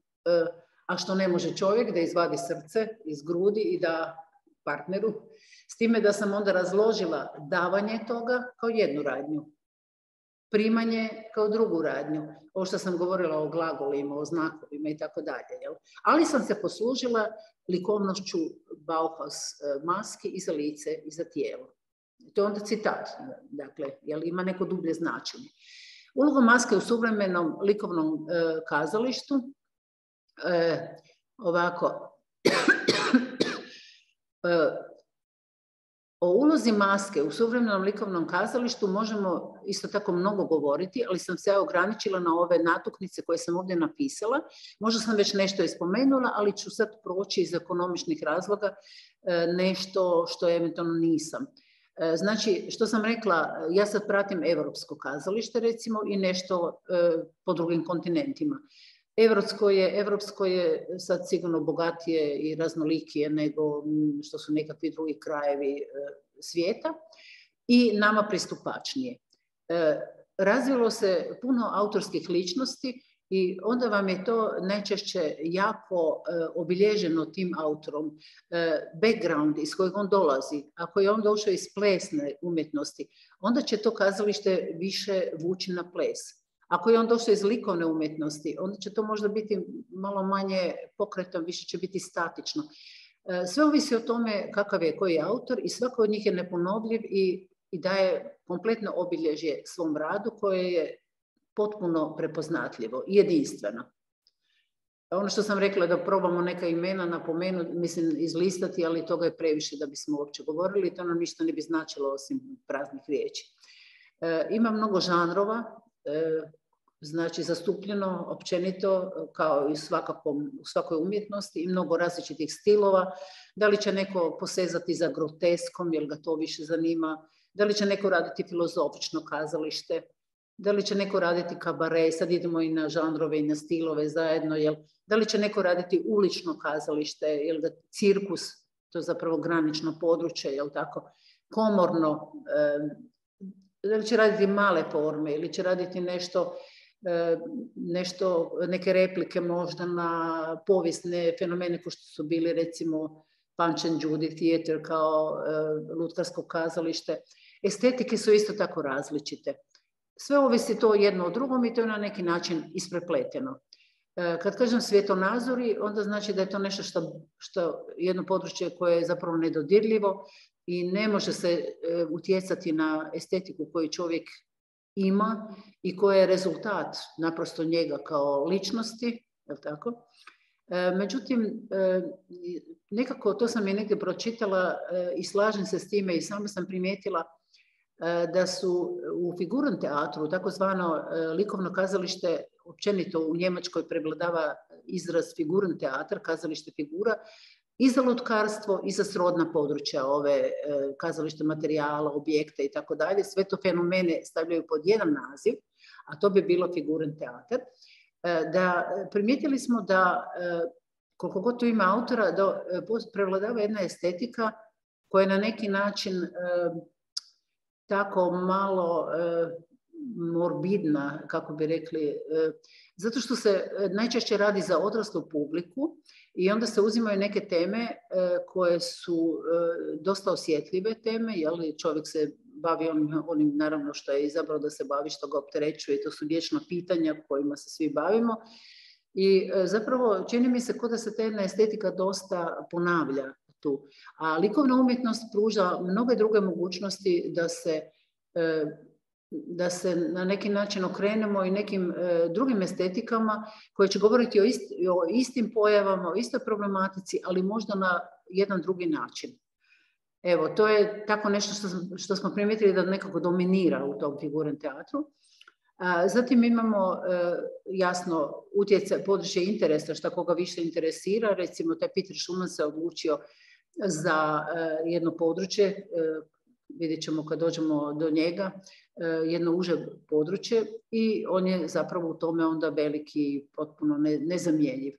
a što ne može čovjek, da izvadi srce iz grudi i da partneru. S time da sam onda razložila davanje toga kao jednu radnju, primanje kao drugu radnju. Ovo što sam govorila o glagolima, o znakovima i tako dalje. Ali sam se poslužila likovnošću Bauhaus maski i za lice i za tijelo. To je onda citat, dakle, jer ima neko dublje značenje. Uloga maske u suvremenom likovnom kazalištu, ovako, o ulozi maske u suvremenom likovnom kazalištu možemo isto tako mnogo govoriti, ali sam se ograničila na ove natuknice koje sam ovdje napisala. Možda sam već nešto ispomenula, ali ću sad proći iz ekonomičnih razloga nešto što eventualno nisam. Znači, što sam rekla, ja sad pratim europsko kazalište, recimo, i nešto po drugim kontinentima. Evropsko je sad sigurno bogatije i raznolikije nego što su nekakvi drugi krajevi svijeta i nama pristupačnije. Razvilo se puno autorskih ličnosti i onda vam je to najčešće jako obilježeno tim autorom. Background iz kojeg on dolazi, ako je on došao iz plesne umjetnosti, onda će to kazalište više vući na ples. Ako je on došao iz likovne umjetnosti, onda će to možda biti malo manje pokretno, više će biti statično. Sve ovisi o tome kakav je koji autor i svako od njih je neponovljiv i daje kompletno obilježje svom radu koje je potpuno prepoznatljivo i jedinstveno. Ono što sam rekla da probamo neka imena napomenuti, mislim izlistati, ali toga je previše da bismo uopće govorili, to nam ništa ne bi značilo osim praznih riječi. Ima mnogo žanrova, znači zastupljeno općenito kao i u svakoj umjetnosti i mnogo različitih stilova. Da li će neko posezati za groteskom, jer ga to više zanima, da li će neko raditi filozofično kazalište, da li će neko raditi kabare, sad idemo i na žanrove i na stilove zajedno, da li će neko raditi ulično kazalište, cirkus, to je zapravo granično područje, komorno, da li će raditi male forme ili će raditi neke replike možda na povijesne fenomene ko što su bili recimo Punch and Judy Theater kao lutkarsko kazalište. Estetike su isto tako različite. Sve ovisi to jedno od drugom i to je na neki način isprepleteno. Kad kažem svjetonazori, onda znači da je to nešto što jedno područje koje je zapravo nedodirljivo i ne može se utjecati na estetiku koju čovjek ima i koja je rezultat naprosto njega kao ličnosti, je li tako? Međutim, nekako to sam i negdje pročitala i slažem se s time i sama sam primijetila da su u figurnom teatru, takozvano likovno kazalište, općenito u Njemačkoj prevladava izraz figurni teatar, kazalište figura, i za lutkarstvo i za srodna područja ove kazalište materijala, objekta i tako dalje. Sve to fenomene stavljaju pod jedan naziv, a to bi bilo figurni teatar. Da primijetili smo da koliko god tu ima autora, da prevladava jedna estetika koja je na neki način tako malo morbidna, kako bi rekli, zato što se najčešće radi za odraslu publiku i onda se uzimaju neke teme koje su dosta osjetljive teme, jel? Čovjek se bavi onim naravno što je izabrao da se bavi, što ga opterećuje, to su vječna pitanja kojima se svi bavimo i zapravo čini mi se kao da se ta jedna estetika dosta ponavlja tu. A likovna umjetnost pruža mnoge druge mogućnosti da se na neki način okrenemo i nekim drugim estetikama koje će govoriti o istim pojavama, o istoj problematici, ali možda na jedan drugi način. Evo, to je tako nešto što smo primijetili da nekako dominira u tom figurnom teatru. Zatim imamo jasno utjecaj područje interesa, šta koga više interesira. Recimo, taj Peter Schumann se odlučio za jedno područje, vidjet ćemo kad dođemo do njega, jedno uže područje i on je zapravo u tome onda veliki, potpuno nezamjenjiv.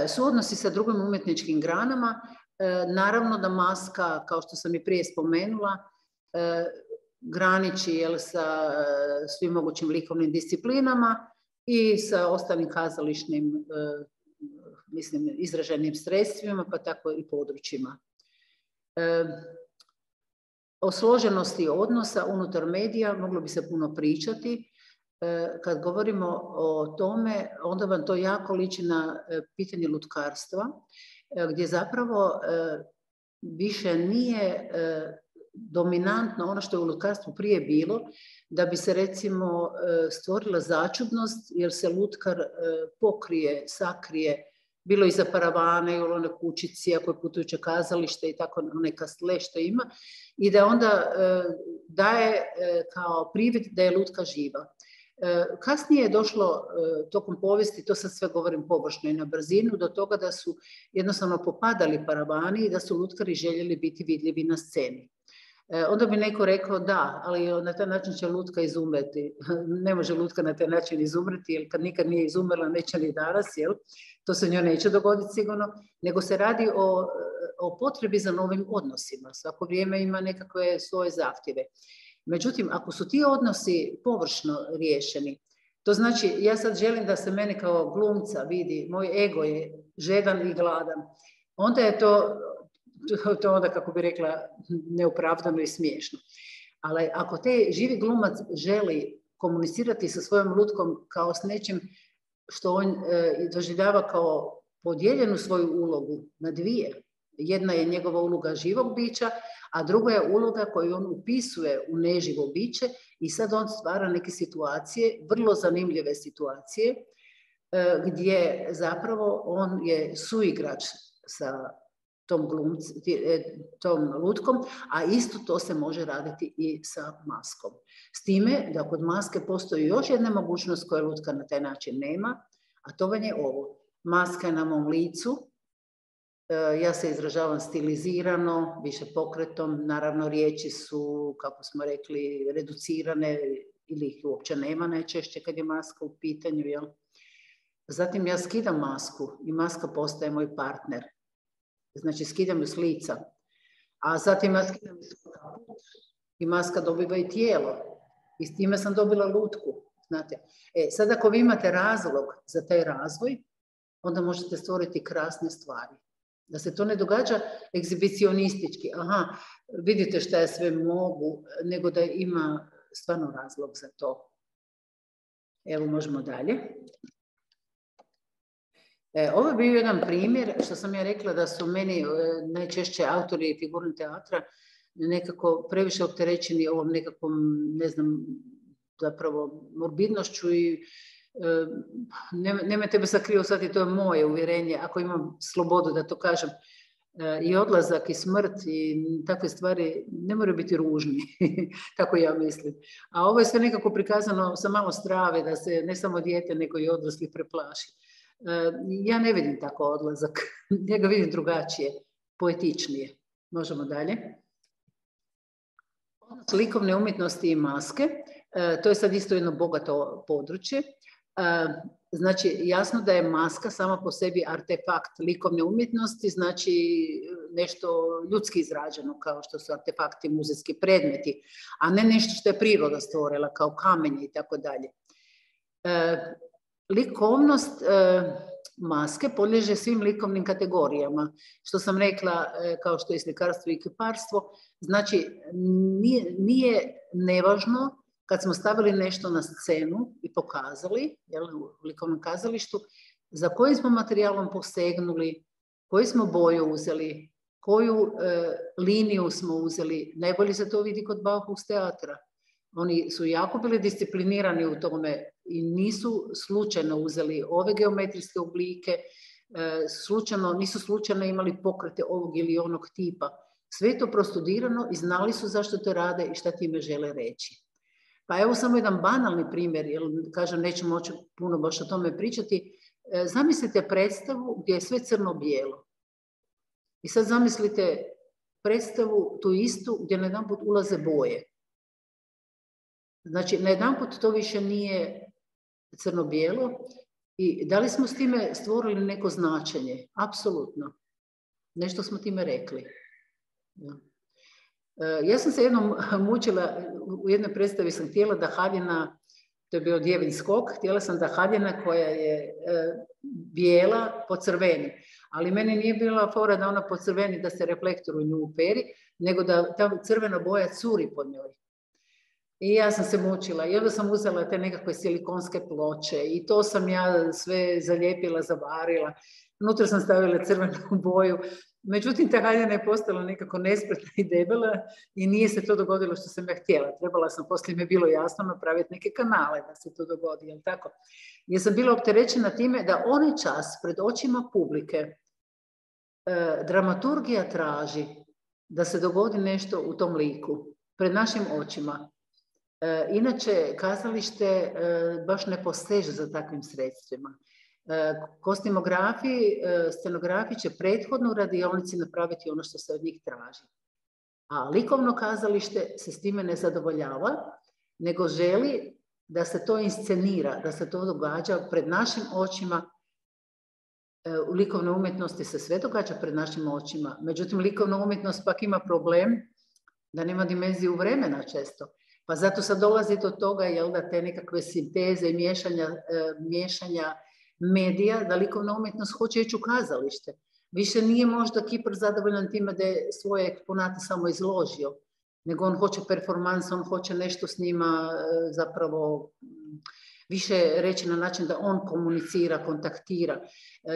Suodnosi sa drugim umjetničkim granama, naravno da maska, kao što sam i prije spomenula, graniči sa svim mogućim likovnim disciplinama i sa ostalim kazališnim izraženim sredstvima, pa tako i područjima. O složenosti odnosa unutar medija moglo bi se puno pričati. Kad govorimo o tome, onda vam to jako liči na pitanje lutkarstva, gdje zapravo više nije dominantno ono što je u lutkarstvu prije bilo, da bi se recimo stvorila začudnost jer se lutkar pokrije, sakrije, bilo iza paravane ili one kućici, ako je putujuće kazalište i tako neka sle što ima, i da onda daje kao privid da je lutka živa. Kasnije je došlo tokom povijesti, to sad sve govorim površno i na brzinu, do toga da su jednostavno popadali paravani i da su lutkari željeli biti vidljivi na sceni. Onda bi neko rekao da, ali na taj način će lutka izumreti. Ne može lutka na taj način izumreti, jer kad nikad nije izumrla, neće ni danas, jel? To se njoj neće dogoditi sigurno, nego se radi o potrebi za novim odnosima. Svako vrijeme ima nekakve svoje zahtjeve. Međutim, ako su ti odnosi površno riješeni, to znači ja sad želim da se mene kao glumca vidi, moj ego je žedan i gladan, onda je to onda, kako bi rekla, neopravdano i smiješno. Ali ako te živi glumac želi komunicirati sa svojom lutkom kao s nečim što on doživljava kao podijeljenu svoju ulogu na dvije. Jedna je njegova uloga živog bića, a druga je uloga koju on upisuje u neživo biće i sad on stvara neke situacije, vrlo zanimljive situacije, gdje zapravo on je suigrač sa tom lutkom, a isto to se može raditi i sa maskom. S time da kod maske postoji još jedna mogućnost koju lutka na taj način nema, a to vam je ovo. Maska je na mom licu, ja se izražavam stilizirano, više pokretom, naravno riječi su, kako smo rekli, reducirane ili ih uopće nema najčešće kad je maska u pitanju. Jel? Zatim ja skidam masku i maska postaje moj partner. Znači skidam ju s lica, a zatim ja skidam i maska dobiva i tijelo i s time sam dobila lutku. Znate. Sad ako vi imate razlog za taj razvoj, onda možete stvoriti krasne stvari. Da se to ne događa egzibicionistički, aha, vidite šta ja sve mogu, nego da ima stvarno razlog za to. Evo, možemo dalje. Ovo je bio jedan primjer, što sam ja rekla da su meni najčešće autori figurnog teatra nekako previše opterećeni ovom nekakvom, ne znam, zapravo morbidnošću i nema tebe sad krivo sad i to je moje uvjerenje, ako imam slobodu da to kažem, i odlazak i smrt i takve stvari ne moraju biti ružni, tako ja mislim. A ovo je sve nekako prikazano sa malo strave, da se ne samo dijete nego i odrasli preplaši. Ja ne vidim tako odlazak, ja ga vidim drugačije, poetičnije. Možemo dalje. Likovne umjetnosti i maske, to je sad isto jedno bogato područje. Znači, jasno da je maska sama po sebi artefakt likovne umjetnosti, znači nešto ljudski izrađeno, kao što su artefakti, muzejski predmeti, a ne nešto što je priroda stvorila, kao kamenje i tako dalje. Likovnost maske podliježe svim likovnim kategorijama. Što sam rekla, kao što je slikarstvo i kiparstvo, znači nije nevažno kad smo stavili nešto na scenu i pokazali, u likovnom kazalištu, za kojim smo materijalom posegnuli, koju smo boju uzeli, koju liniju smo uzeli. Najbolje se to vidi kod Bauhaus teatra. Oni su jako bili disciplinirani u tome i nisu slučajno uzeli ove geometrijske oblike, nisu slučajno imali pokrete ovog ili onog tipa. Sve je to prostudirano i znali su zašto to rade i šta time žele reći. Pa evo samo jedan banalni primjer, jer kažem neću moći puno baš o tome pričati. Zamislite predstavu gdje je sve crno-bijelo. I sad zamislite predstavu tu istu gdje najedanput ulaze boje. Znači, najedanput to više nije crno-bijelo i da li smo s time stvorili neko značenje? Apsolutno. Nešto smo time rekli. Ja sam se jednom mučila, u jednoj predstavi sam htjela da haljina, to je bio Djevin skok, htjela sam da haljina koja je bijela pocrveni, ali meni nije bila fora da ona pocrveni, da se reflektor u nju uperi, nego da ta crvena boja curi po njoj. I ja sam se mučila i onda sam uzela te nekakve silikonske ploče i to sam ja sve zalijepila, zavarila. Unutra sam stavila crvenu boju. Međutim, ta haljina je postala nekako nespretna i debela i nije se to dogodilo što sam ja htjela. Trebala sam, poslije mi je bilo jasno, napraviti neke kanale da se to dogodi, jel tako? Jer sam bila opterećena time da onaj čas pred očima publike dramaturgija traži da se dogodi nešto u tom liku, pred našim očima. Inače, kazalište baš ne poseže za takvim sredstvima. Kostimografi, scenografi će prethodno u radionici napraviti ono što se od njih traži. A likovno kazalište se s time ne zadovoljava, nego želi da se to inscenira, da se to događa pred našim očima. U likovnoj umjetnosti se sve događa pred našim očima. Međutim, likovna umjetnost pak ima problem da nema dimenziju vremena često. Pa zato sad dolazi do toga, jel, da te nekakve sinteze i miješanja medija, da likovna umjetnost hoće ići u kazalište. Više nije možda Kipar zadovoljan time da je svoje eksponate samo izložio, nego on hoće performans, on hoće nešto s njima zapravo više reći na način da on komunicira, kontaktira.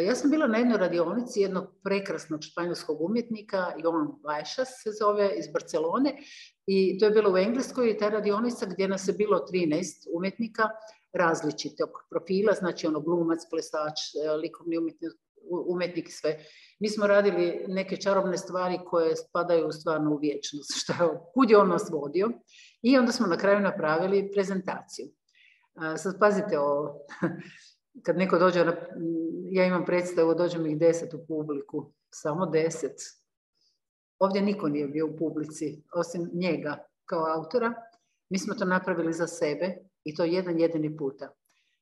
Ja sam bila na jednoj radionici jednog prekrasnog španjolskog umjetnika, Joan Baixas se zove, iz Barcelone, i to je bilo u Engleskoj i ta radionica gdje nas je bilo 13 umjetnika različitog profila, znači ono glumac, plesač, likovni umjetnik i sve. Mi smo radili neke čarobne stvari koje spadaju stvarno u vječnost, kud je on nas vodio, i onda smo na kraju napravili prezentaciju. Sad pazite ovo, kad neko dođe, ja imam predstavu, dođe mi ih 10 u publiku, samo 10. Ovdje niko nije bio u publici, osim njega kao autora. Mi smo to napravili za sebe i to jedan jedini puta.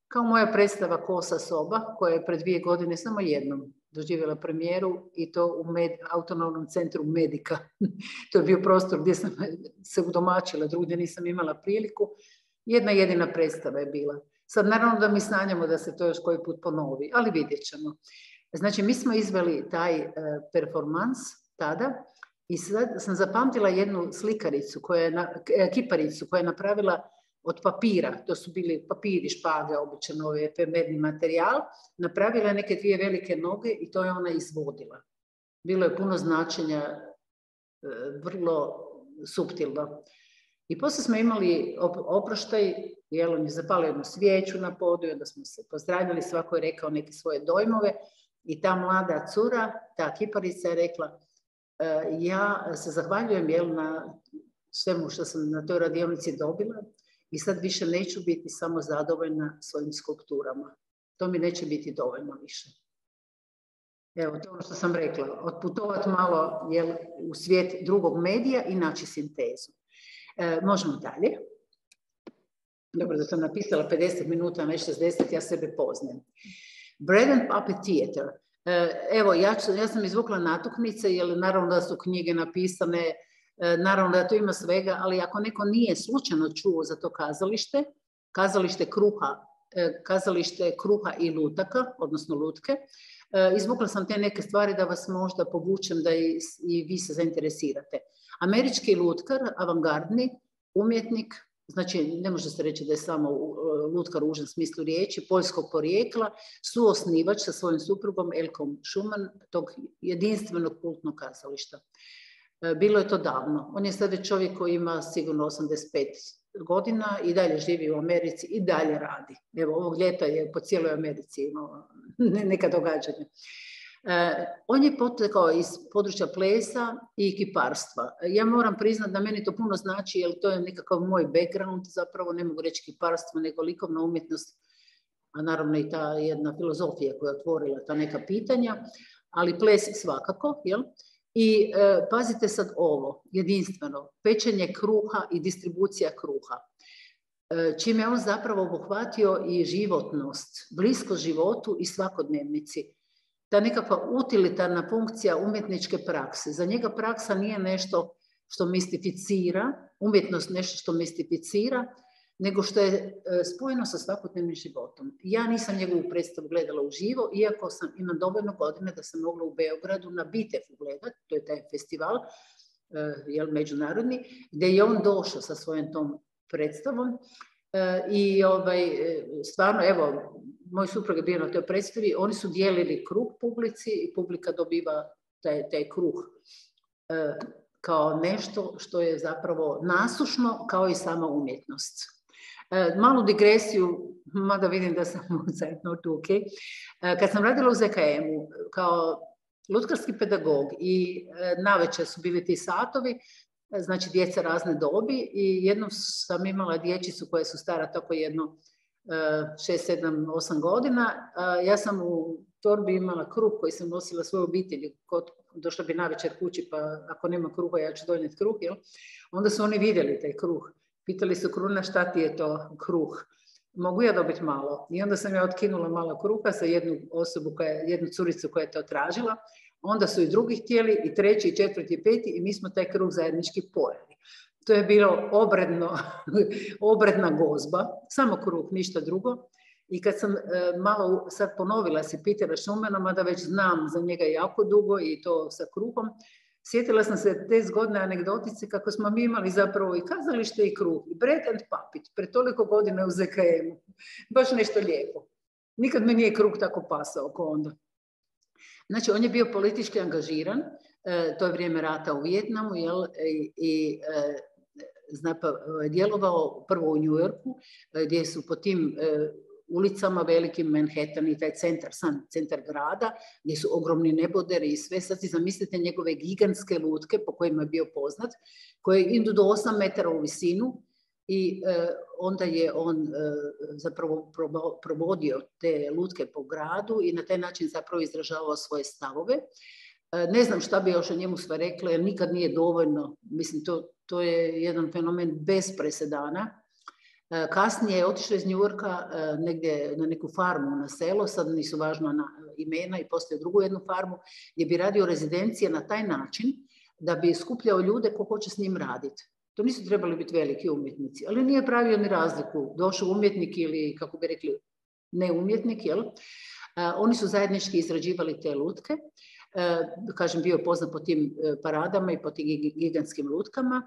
Kao moja predstava Kosa soba, koja je pred 2 godine samo jednom doživjela premijeru i to u autonomnom centru Medika. To je bio prostor gdje sam se udomačila, drugdje nisam imala priliku. Jedna jedina predstava je bila. Sad naravno da mi sanjamo da se to još koji put ponovi, ali vidjet ćemo. Znači mi smo izveli taj performans tada i sad sam zapamtila jednu slikaricu, kiparicu koja je napravila od papira, to su bili papiri, špage, običan ovaj efemerni materijal, napravila neke 2 velike noge i to je ona izvodila. Bilo je puno značenja, vrlo suptilno. I poslije smo imali oproštaj, jer on je zapalio jednu svijeću na podu, da smo se pozdravili, svako je rekao neke svoje dojmove i ta mlada cura, ta kiparica je rekla, ja se zahvaljujem na svemu što sam na toj radionici dobila i sad više neću biti samo zadovoljna svojim skulpturama. To mi neće biti dovoljno više. Evo, to ono što sam rekla, otputovati malo u svijet drugog medija i naći sintezu. Možemo dalje. Dobro da sam napisala 50 minuta, ne 60, ja sebe poznajem. Bread and Puppet Theater. Evo, ja sam izvukla natuknice, jer naravno da su knjige napisane, naravno da to ima svega, ali ako neko nije slučajno čuo za to kazalište kruha i lutaka, odnosno lutke, izvukla sam te neke stvari da vas možda povučem da i vi se zainteresirate. Američki lutkar, avangardni umjetnik, znači ne može se reći da je samo lutkar u užem smislu riječi, poljskog porijekla, suosnivač sa svojim suprugom Elkom Schumann tog jedinstvenog kultnog kazališta. Bilo je to davno. On je sada čovjek koji ima sigurno 85 godina i dalje živi u Americi i dalje radi. Evo, ovog ljeta je po cijeloj Americi imao neka događanja. On je potekao iz područja plesa i kiparstva. Ja moram priznati da meni to puno znači, jer to je nekakav moj background, zapravo ne mogu reći kiparstvo, nego likovna umjetnost, a naravno i ta jedna filozofija koja je otvorila ta neka pitanja, ali ples svakako, jel? I pazite sad ovo, jedinstveno, pečenje kruha i distribucija kruha. Čime je on zapravo obuhvatio i životnost, blisko životu i svakodnevnici. Ta nekakva utilitarna funkcija umjetničke prakse. Za njega praksa nije nešto što mistificira, umjetnost nešto što mistificira, nego što je spojeno sa svakodnevnim životom. Ja nisam njegovu predstavu gledala uživo, iako imam dovoljno godine da sam mogla u Beogradu na Bitefu gledati, to je taj festival, međunarodni, gdje je on došao sa svojom tom predstavom. I stvarno, evo, moj suprug je bio na toj predstavi, oni su dijelili kruh publici i publika dobiva taj kruh kao nešto što je zapravo nasušno kao i sama umjetnost. Malu digresiju, mada vidim da sam u cajtnotu, ok. Kad sam radila u ZKM-u kao lutkarski pedagog i navečer su bili ti satovi, znači djeca razne dobi, i jednom sam imala dječicu koja su stara tako jedno 6, 7, 8 godina. Ja sam u torbi imala kruh koji sam nosila svoju obitelji, došla bi navečer kući, pa ako nema kruha ja ću donijeti kruh, jel? Onda su oni vidjeli taj kruh. Pitali su Kruna, šta ti je to kruh? Mogu ja dobiti malo? I onda sam ja otkinula malo kruha sa jednu curicu koja je to tražila. Onda su i drugi htjeli, i treći, i četvrti, i peti, i mi smo taj kruh zajednički pojeli. To je bilo obredna gozba, samo kruh, ništa drugo. I kad sam malo sad ponovila se Petera Šumana, mada već znam za njega jako dugo i to sa kruhom, sjetila sam se te zgodne anegdotice kako smo mi imali zapravo i kazalište i kruh, i bread and puppet, pre toliko godina u ZKM-u. Baš nešto lijepo. Nikad me nije kruh tako pasao ko onda. Znači, on je bio politički angažiran, to je vrijeme rata u Vijetnamu, i djelovao prvo u New Yorku, gdje su po tim ulicama velikim Manhattan i taj centar grada, gdje su ogromni neboderi i sve. Sad si zamislite njegove gigantske lutke po kojima je bio poznat, koje idu do 8 metara u visinu, i onda je on zapravo provodio te lutke po gradu i na taj način zapravo izražavao svoje stavove. Ne znam šta bi još o njemu sve rekla, jer nikad nije dovoljno. Mislim, to je jedan fenomen bez presedana. Kasnije je otišao iz New Yorka negdje na neku farmu na selo, sad nisu važna imena, i postoje drugu jednu farmu, gdje bi radio rezidencije na taj način da bi skupljao ljude ko hoće s njim raditi. To nisu trebali biti veliki umjetnici, ali nije pravio ni razliku. Došao umjetnik ili, kako bi rekli, ne umjetnik, jel? Oni su zajednički izrađivali te lutke. Kažem, bio poznat po tim paradama i po tim gigantskim lutkama.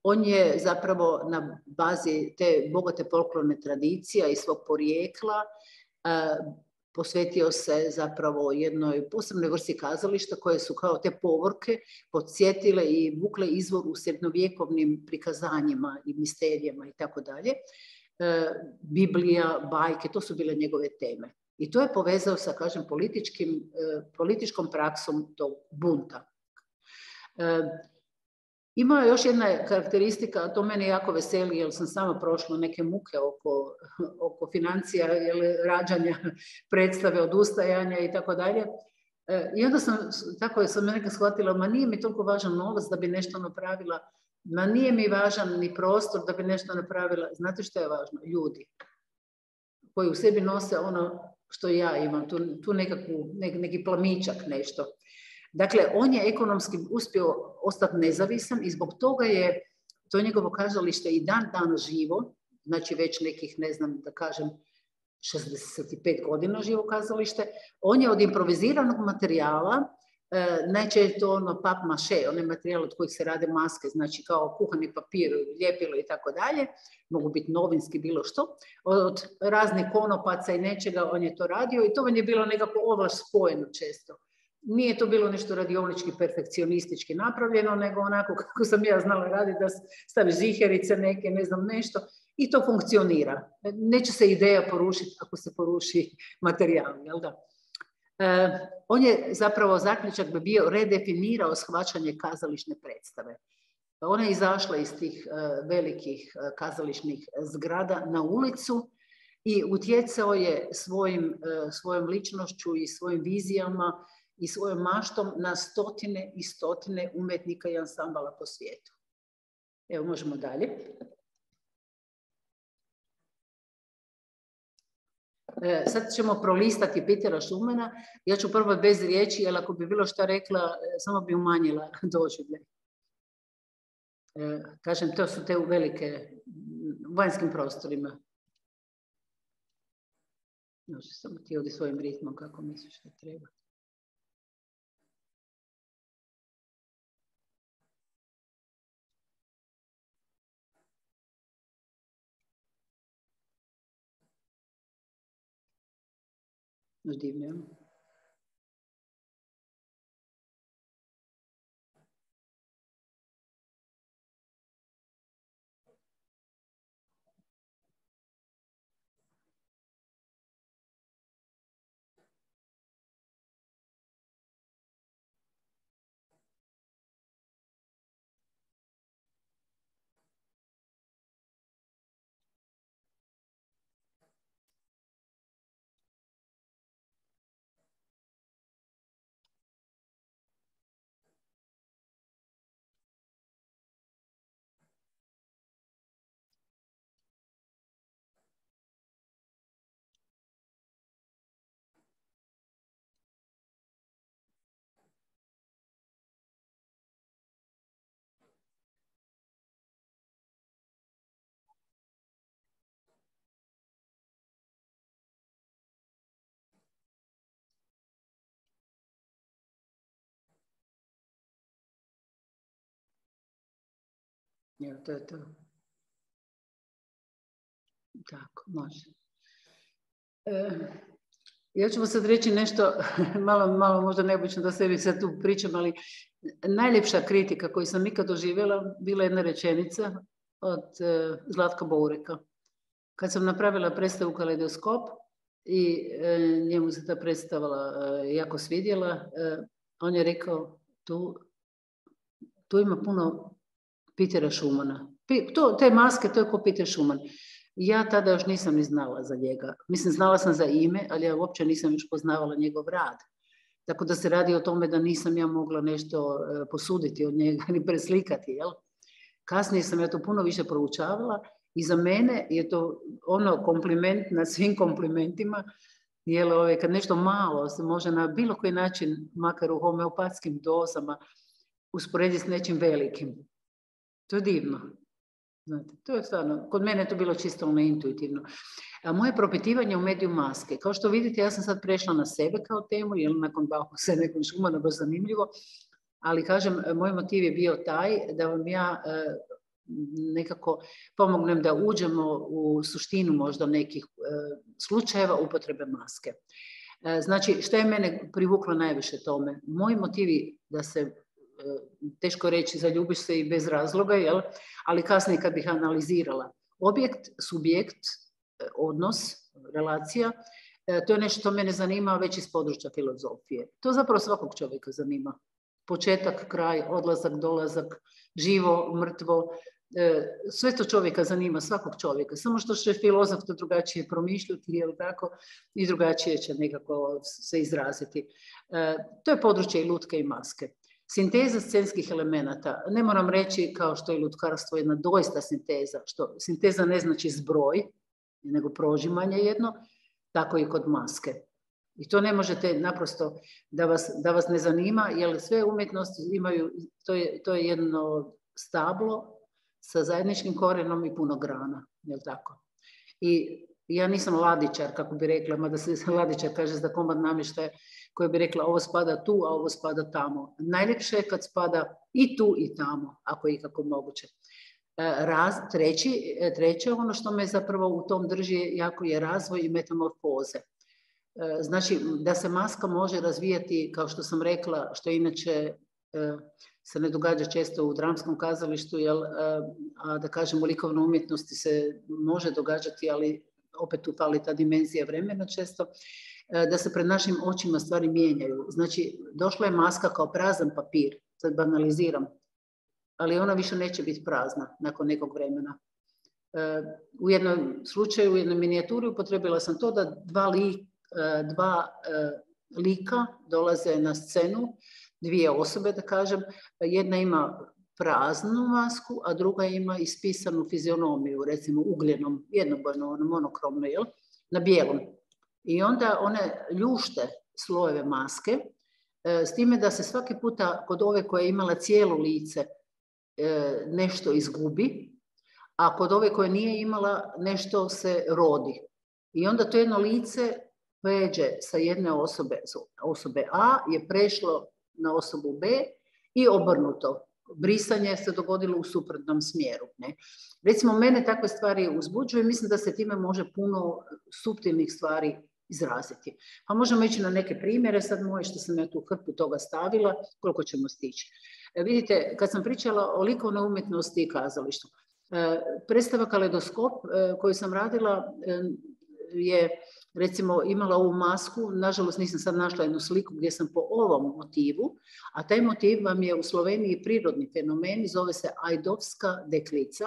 On je zapravo na bazi te bogate folklorne tradicije i svog porijekla posvetio se zapravo jednoj posebnoj vrsti kazališta koje su kao te povorke podsjetile i vukle izvor u srednjovjekovnim prikazanjima i misterijama i tako dalje. Biblija, bajke, to su bile njegove teme. I to je povezao sa, kažem, političkom praksom tog bunta. Ima još jedna karakteristika, a to mene jako veseli, jer sam sama prošla neke muke oko financija, rađanja, predstave, odustajanja i tako dalje. I onda sam nekad shvatila, ma nije mi toliko važan novac da bi nešto napravila, ma nije mi važan ni prostor da bi nešto napravila. Znate što je važno? Ljudi koji u sebi nose ono što ja imam, tu neki plamičak, nešto. Dakle, on je ekonomski uspio ostati nezavisan i zbog toga je to njegovo kazalište i dan živo, znači već nekih, ne znam da kažem, 65 godina živo kazalište. On je od improviziranog materijala, najčešće je to ono pap maše, onaj materijal od kojih se rade maske, znači kao kuhani papir, ljepilo i tako dalje, mogu biti novinski, bilo što, od raznih konopaca i nečega on je to radio i to vam je bilo nekako ovlaš spojeno često. Nije to bilo nešto radionički, perfekcionistički napravljeno, nego onako kako sam ja znala raditi, da staviš ziherice neke, ne znam nešto, i to funkcionira. Neće se ideja porušiti ako se poruši materijal, jel da? On je zapravo, zaključak bi bio, redefinirao shvaćanje kazališne predstave. Ona je izašla iz tih velikih kazališnih zgrada na ulicu i utjecao je svojom ličnošću i svojim vizijama i svojom maštom na stotine i stotine umjetnika i ansambala po svijetu. Evo, možemo dalje. Sad ćemo prolistati Petera Schumana. Ja ću prvo bez riječi, jer ako bi bilo šta rekla, samo bi umanjila doživljaj. Kažem, to su te velike u vanjskim prostorima. Može samo ti ovdje svojim ritmom kako misliš da treba. Divno. Evo, to je to. Tako, može. Ja ću vam sad reći nešto, malo možda neobično da sebi sad tu pričam, ali najljepša kritika koju sam ikad doživjela bila jedna rečenica od Zlatka Boureka. Kad sam napravila predstavu Kaleidoskop i njemu se ta predstava jako svidjela, on je rekao, tu ima puno Petera Schumana. Te maske, to je ko Peter Schumann. Ja tada još nisam ni znala za njega. Mislim, znala sam za ime, ali ja uopće nisam još poznavala njegov rad. Tako da se radi o tome da nisam ja mogla nešto posuditi od njega ni preslikati. Jel? Kasnije sam ja to puno više proučavala i za mene je to ono kompliment na svim komplimentima, jer kad nešto malo se može na bilo koji način, makar u homeopatskim dozama, usporediti s nečim velikim. To je divno. Znate, to je stvarno, kod mene je to bilo čisto intuitivno. A moje propitivanje u mediju maske, kao što vidite, ja sam sad prešla na sebe kao temu, jer nakon Bauhausa je nakon Schumana baš zanimljivo, ali kažem, moj motiv je bio taj da vam ja nekako pomognem da uđemo u suštinu možda nekih slučajeva upotrebe maske. Znači, što je mene privuklo najviše tome? Moji motivi da se, teško reći, zaljubiš se i bez razloga, jel? Ali kasnije kad bih analizirala objekt, subjekt, odnos, relacija, to je nešto što mene zanima već iz područja filozofije. To zapravo svakog čovjeka zanima. Početak, kraj, odlazak, dolazak, živo, mrtvo, sve to čovjeka zanima, svakog čovjeka. Samo što će filozof to drugačije promišljati, jel tako, i drugačije će nekako se izraziti. To je područje i lutke i maske. Sinteza scenskih elemenata, ne moram reći kao što je lutkarstvo jedna doista sinteza, što sinteza ne znači zbroj, nego prožimanje jedno, tako i kod maske. I to ne možete naprosto da vas ne zanima, jer sve umjetnosti imaju, to je jedno stablo sa zajedničkim korenom i puno grana, jel tako? I ja nisam ladičar, kako bi rekla, mada se ladičar kaže za komad namještaja, koja bi rekla ovo spada tu, a ovo spada tamo. Najljepše je kad spada i tu i tamo, ako je ikako moguće. Treće, ono što me zapravo u tom drži jako je razvoj i metamorfoze. Znači, da se maska može razvijati, kao što sam rekla, što inače se ne događa često u dramskom kazalištu, a da kažem u likovnoj umjetnosti se može događati, ali opet tu fali ta dimenzija vremena često. da se pred našim očima stvari mijenjaju. Znači, došla je maska kao prazan papir, sad banaliziram, ali ona više neće biti prazna nakon nekog vremena. U jednom slučaju, u jednoj minijaturi upotrebila sam to da dva lika dolaze na scenu, dvije osobe da kažem, jedna ima praznu masku, a druga ima ispisanu fizionomiju, recimo ugljenom, jednobojno, monokromno, na bijelom. I onda one ljušte slojeve maske, s time da se svaki puta kod ove koja je imala cijelo lice nešto izgubi, a kod ove koje nije imala nešto se rodi. I onda to jedno lice pređe sa jedne osobe A je prešlo na osobu B i obrnuto. Brisanje se dogodilo u suprotnom smjeru. Ne? Recimo, mene takve stvari uzbuđuju i mislim da se time može puno suptilnih stvari izraziti. Pa možemo ići na neke primjere, sad moje što sam ja tu hrpu toga stavila, koliko ćemo stići. Vidite, kad sam pričala o likovnoj umjetnosti i kazalištu, predstava Kaleidoskop koju sam radila je recimo imala ovu masku, nažalost nisam sad našla jednu sliku gdje sam po ovom motivu, a taj motiv vam je u Sloveniji prirodni fenomen, zove se Ajdovska deklica,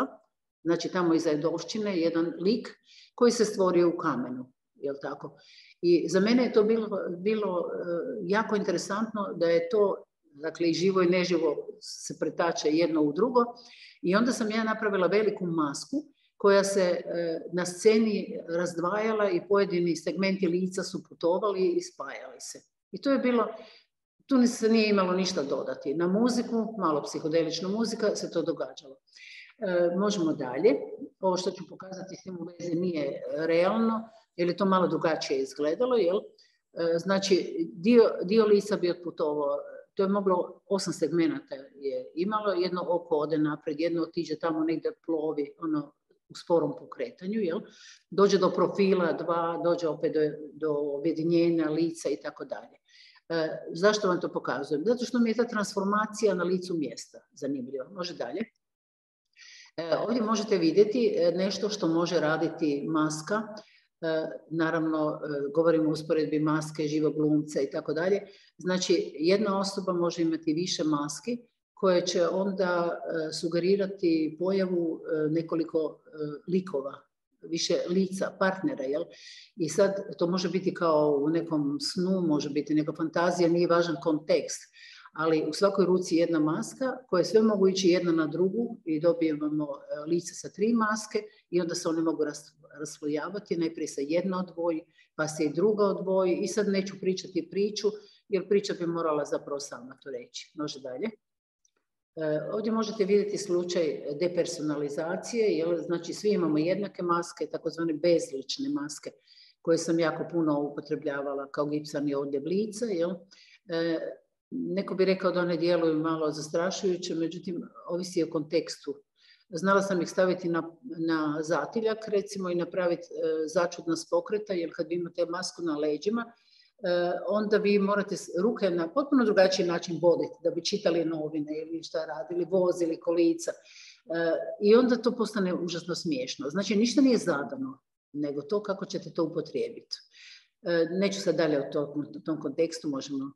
znači tamo iz Ajdovščine jedan lik koji se stvorio u kamenu, jel tako? I za mene je to bilo jako interesantno da je to, dakle i živo i neživo se pretače jedno u drugo, i onda sam ja napravila veliku masku koja se na sceni razdvajala i pojedini segmenti lica su putovali i spajali se. I to je bilo, tu se nije imalo ništa dodati. Na muziku, malo psihodelična muzika, se to događalo. Možemo dalje. Ovo što ću pokazati s tim u vezi nije realno, jer je to malo drugačije izgledalo. Jel? Znači, dio lica bi otputovao. To je moglo, 8 segmenata je imalo, jedno oko ode naprijed, jedno otiđe tamo negdje plovi, u sporom pokretanju, jel? Dođe do profila 2, dođe opet do objedinjenja lica i tako dalje. Zašto vam to pokazujem? Zato što mi je ta transformacija na licu mjesta zanimljiva. Može dalje. Ovdje možete vidjeti nešto što može raditi maska. Naravno, govorimo o usporedbi maske, živog glumca i tako dalje. Znači, jedna osoba može imati više maski koje će onda sugerirati pojavu nekoliko likova, više lica, partnera, jel? I sad to može biti kao u nekom snu, može biti neka fantazija, nije važan kontekst, ali u svakoj ruci jedna maska koje sve mogu ići jedna na drugu i dobijemo lice sa 3 maske i onda se one mogu raslojavati, najprije se jedna odvoji, pa se i druga odvoji i sad neću pričati priču, jer priča bi morala zapravo sama to reći. Može dalje. Ovdje možete vidjeti slučaj depersonalizacije, jel? Znači svi imamo jednake maske, takozvane bezlične maske, koje sam jako puno upotrebljavala kao gipsani odljev lica. Jel? Neko bi rekao da one djeluju malo zastrašujuće, međutim, ovisi o kontekstu. Znala sam ih staviti na zatiljak, recimo, i napraviti začudna spokreta, jer kad vi imate masku na leđima, onda vi morate ruke na potpuno drugačiji način voditi, da bi čitali novine ili šta radili, vozili kolica. I onda to postane užasno smiješno. Znači, ništa nije zadano, nego to kako ćete to upotrijebiti. Neću sad dalje u tom kontekstu, možemo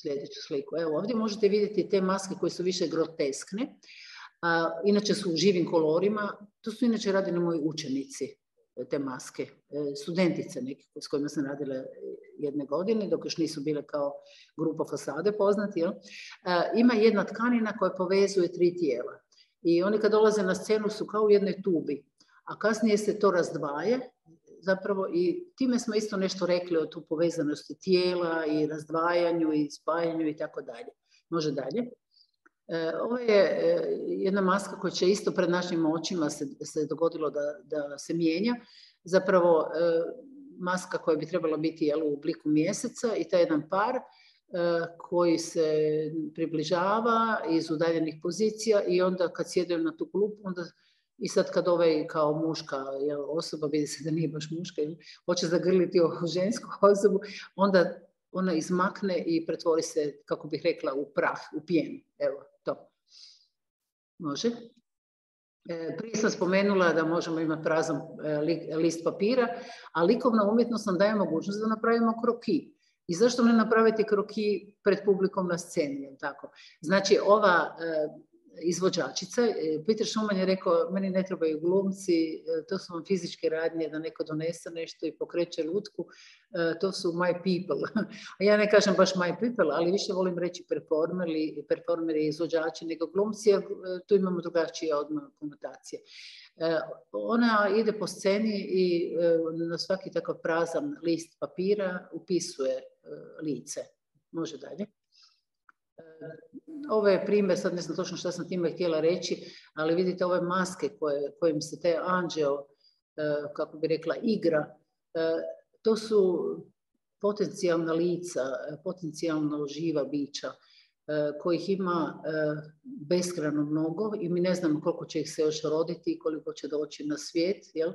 sljedeću sliku. Evo, ovdje možete vidjeti te maske koje su više groteskne, inače su u živim kolorima. To su inače radili moji učenici, te maske, studentice neke s kojima sam radila jedne godine, dok još nisu bile kao grupa fasade poznati. Jel? Ima jedna tkanina koja povezuje 3 tijela. I oni kad dolaze na scenu su kao u jednoj tubi, a kasnije se to razdvaje zapravo i time smo isto nešto rekli o tu povezanosti tijela i razdvajanju i spajanju i tako dalje. Može dalje. Ovo je jedna maska koja će isto pred našim očima se dogodilo da se mijenja. Zapravo maska koja bi trebala biti u obliku mjeseca i taj jedan par koji se približava iz udaljenih pozicija i onda kad sjedaju na tu klupu, onda i sad kad ovaj kao muška osoba, vidi se da nije baš muška, hoće zagrliti ovu žensku osobu, onda ona izmakne i pretvori se, kako bih rekla, u prah, u pjenu. Evo, to. Može. Prije sam spomenula da možemo imati prazan list papira, a likovna umjetnost nam daje mogućnost da napravimo kroki. I zašto ne napraviti kroki pred publikom na sceni? Tako? Znači, ova izvođačica, Peter Schumann je rekao, meni ne trebaju glumci, to su vam fizičke radnje, da neko donese nešto i pokreće lutku, to su my people. A ja ne kažem baš my people, ali više volim reći performeri i izvođači nego glumci, jer tu imamo drugačije odmah konotacije. Ona ide po sceni i na svaki takav prazan list papira upisuje lice. Može dalje. Ovo je primjer, sad ne znam točno što sam time htjela reći, ali vidite ove maske kojim se te anđeo, kako bi rekla, igra, to su potencijalna lica, potencijalno živa bića, kojih ima beskrajno mnogo i mi ne znamo koliko će ih se još roditi i koliko će doći na svijet, jel?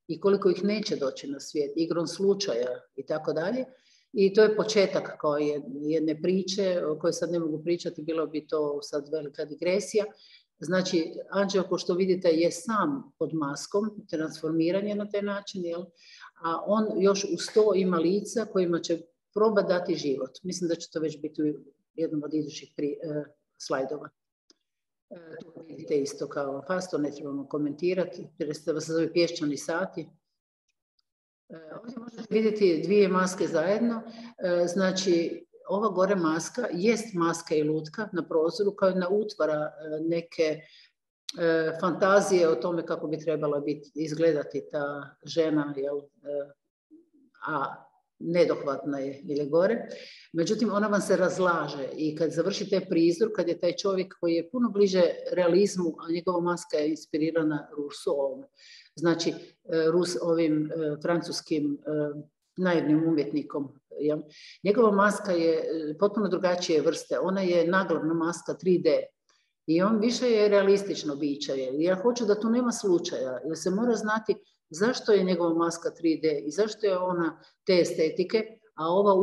I koliko ih neće doći na svijet, igrom slučaja i tako dalje. I to je početak kao jedne priče o kojoj sad ne mogu pričati, bilo bi to sad velika digresija. Znači, anđeo, ko što vidite, je sam pod maskom, transformiranje na taj način, jel? A on još uz to ima lica kojima će probati dati život. Mislim da će to već biti u jednom od idućih slajdova. Tu vidite isto kao fasto, ne trebamo komentirati, jer se zove pješčani sati. Ovdje možete vidjeti dvije maske zajedno, znači ova gore maska jest maska i lutka na prozoru koja ne utvara neke fantazije o tome kako bi trebala izgledati ta žena, jel, a nedohvatna je ili gore. Međutim, ona vam se razlaže i kad završi taj prizor, kad je taj čovjek koji je puno bliže realizmu, a njegova maska je inspirirana Rousseauom, znači ovim francuskim naivnim umjetnikom. Jel? Njegova maska je potpuno drugačije vrste. Ona je naglavna maska 3D. I on više je realistično biće. Ja hoću da tu nema slučaja, jer se mora znati zašto je njegova maska 3D i zašto je ona te estetike, a ova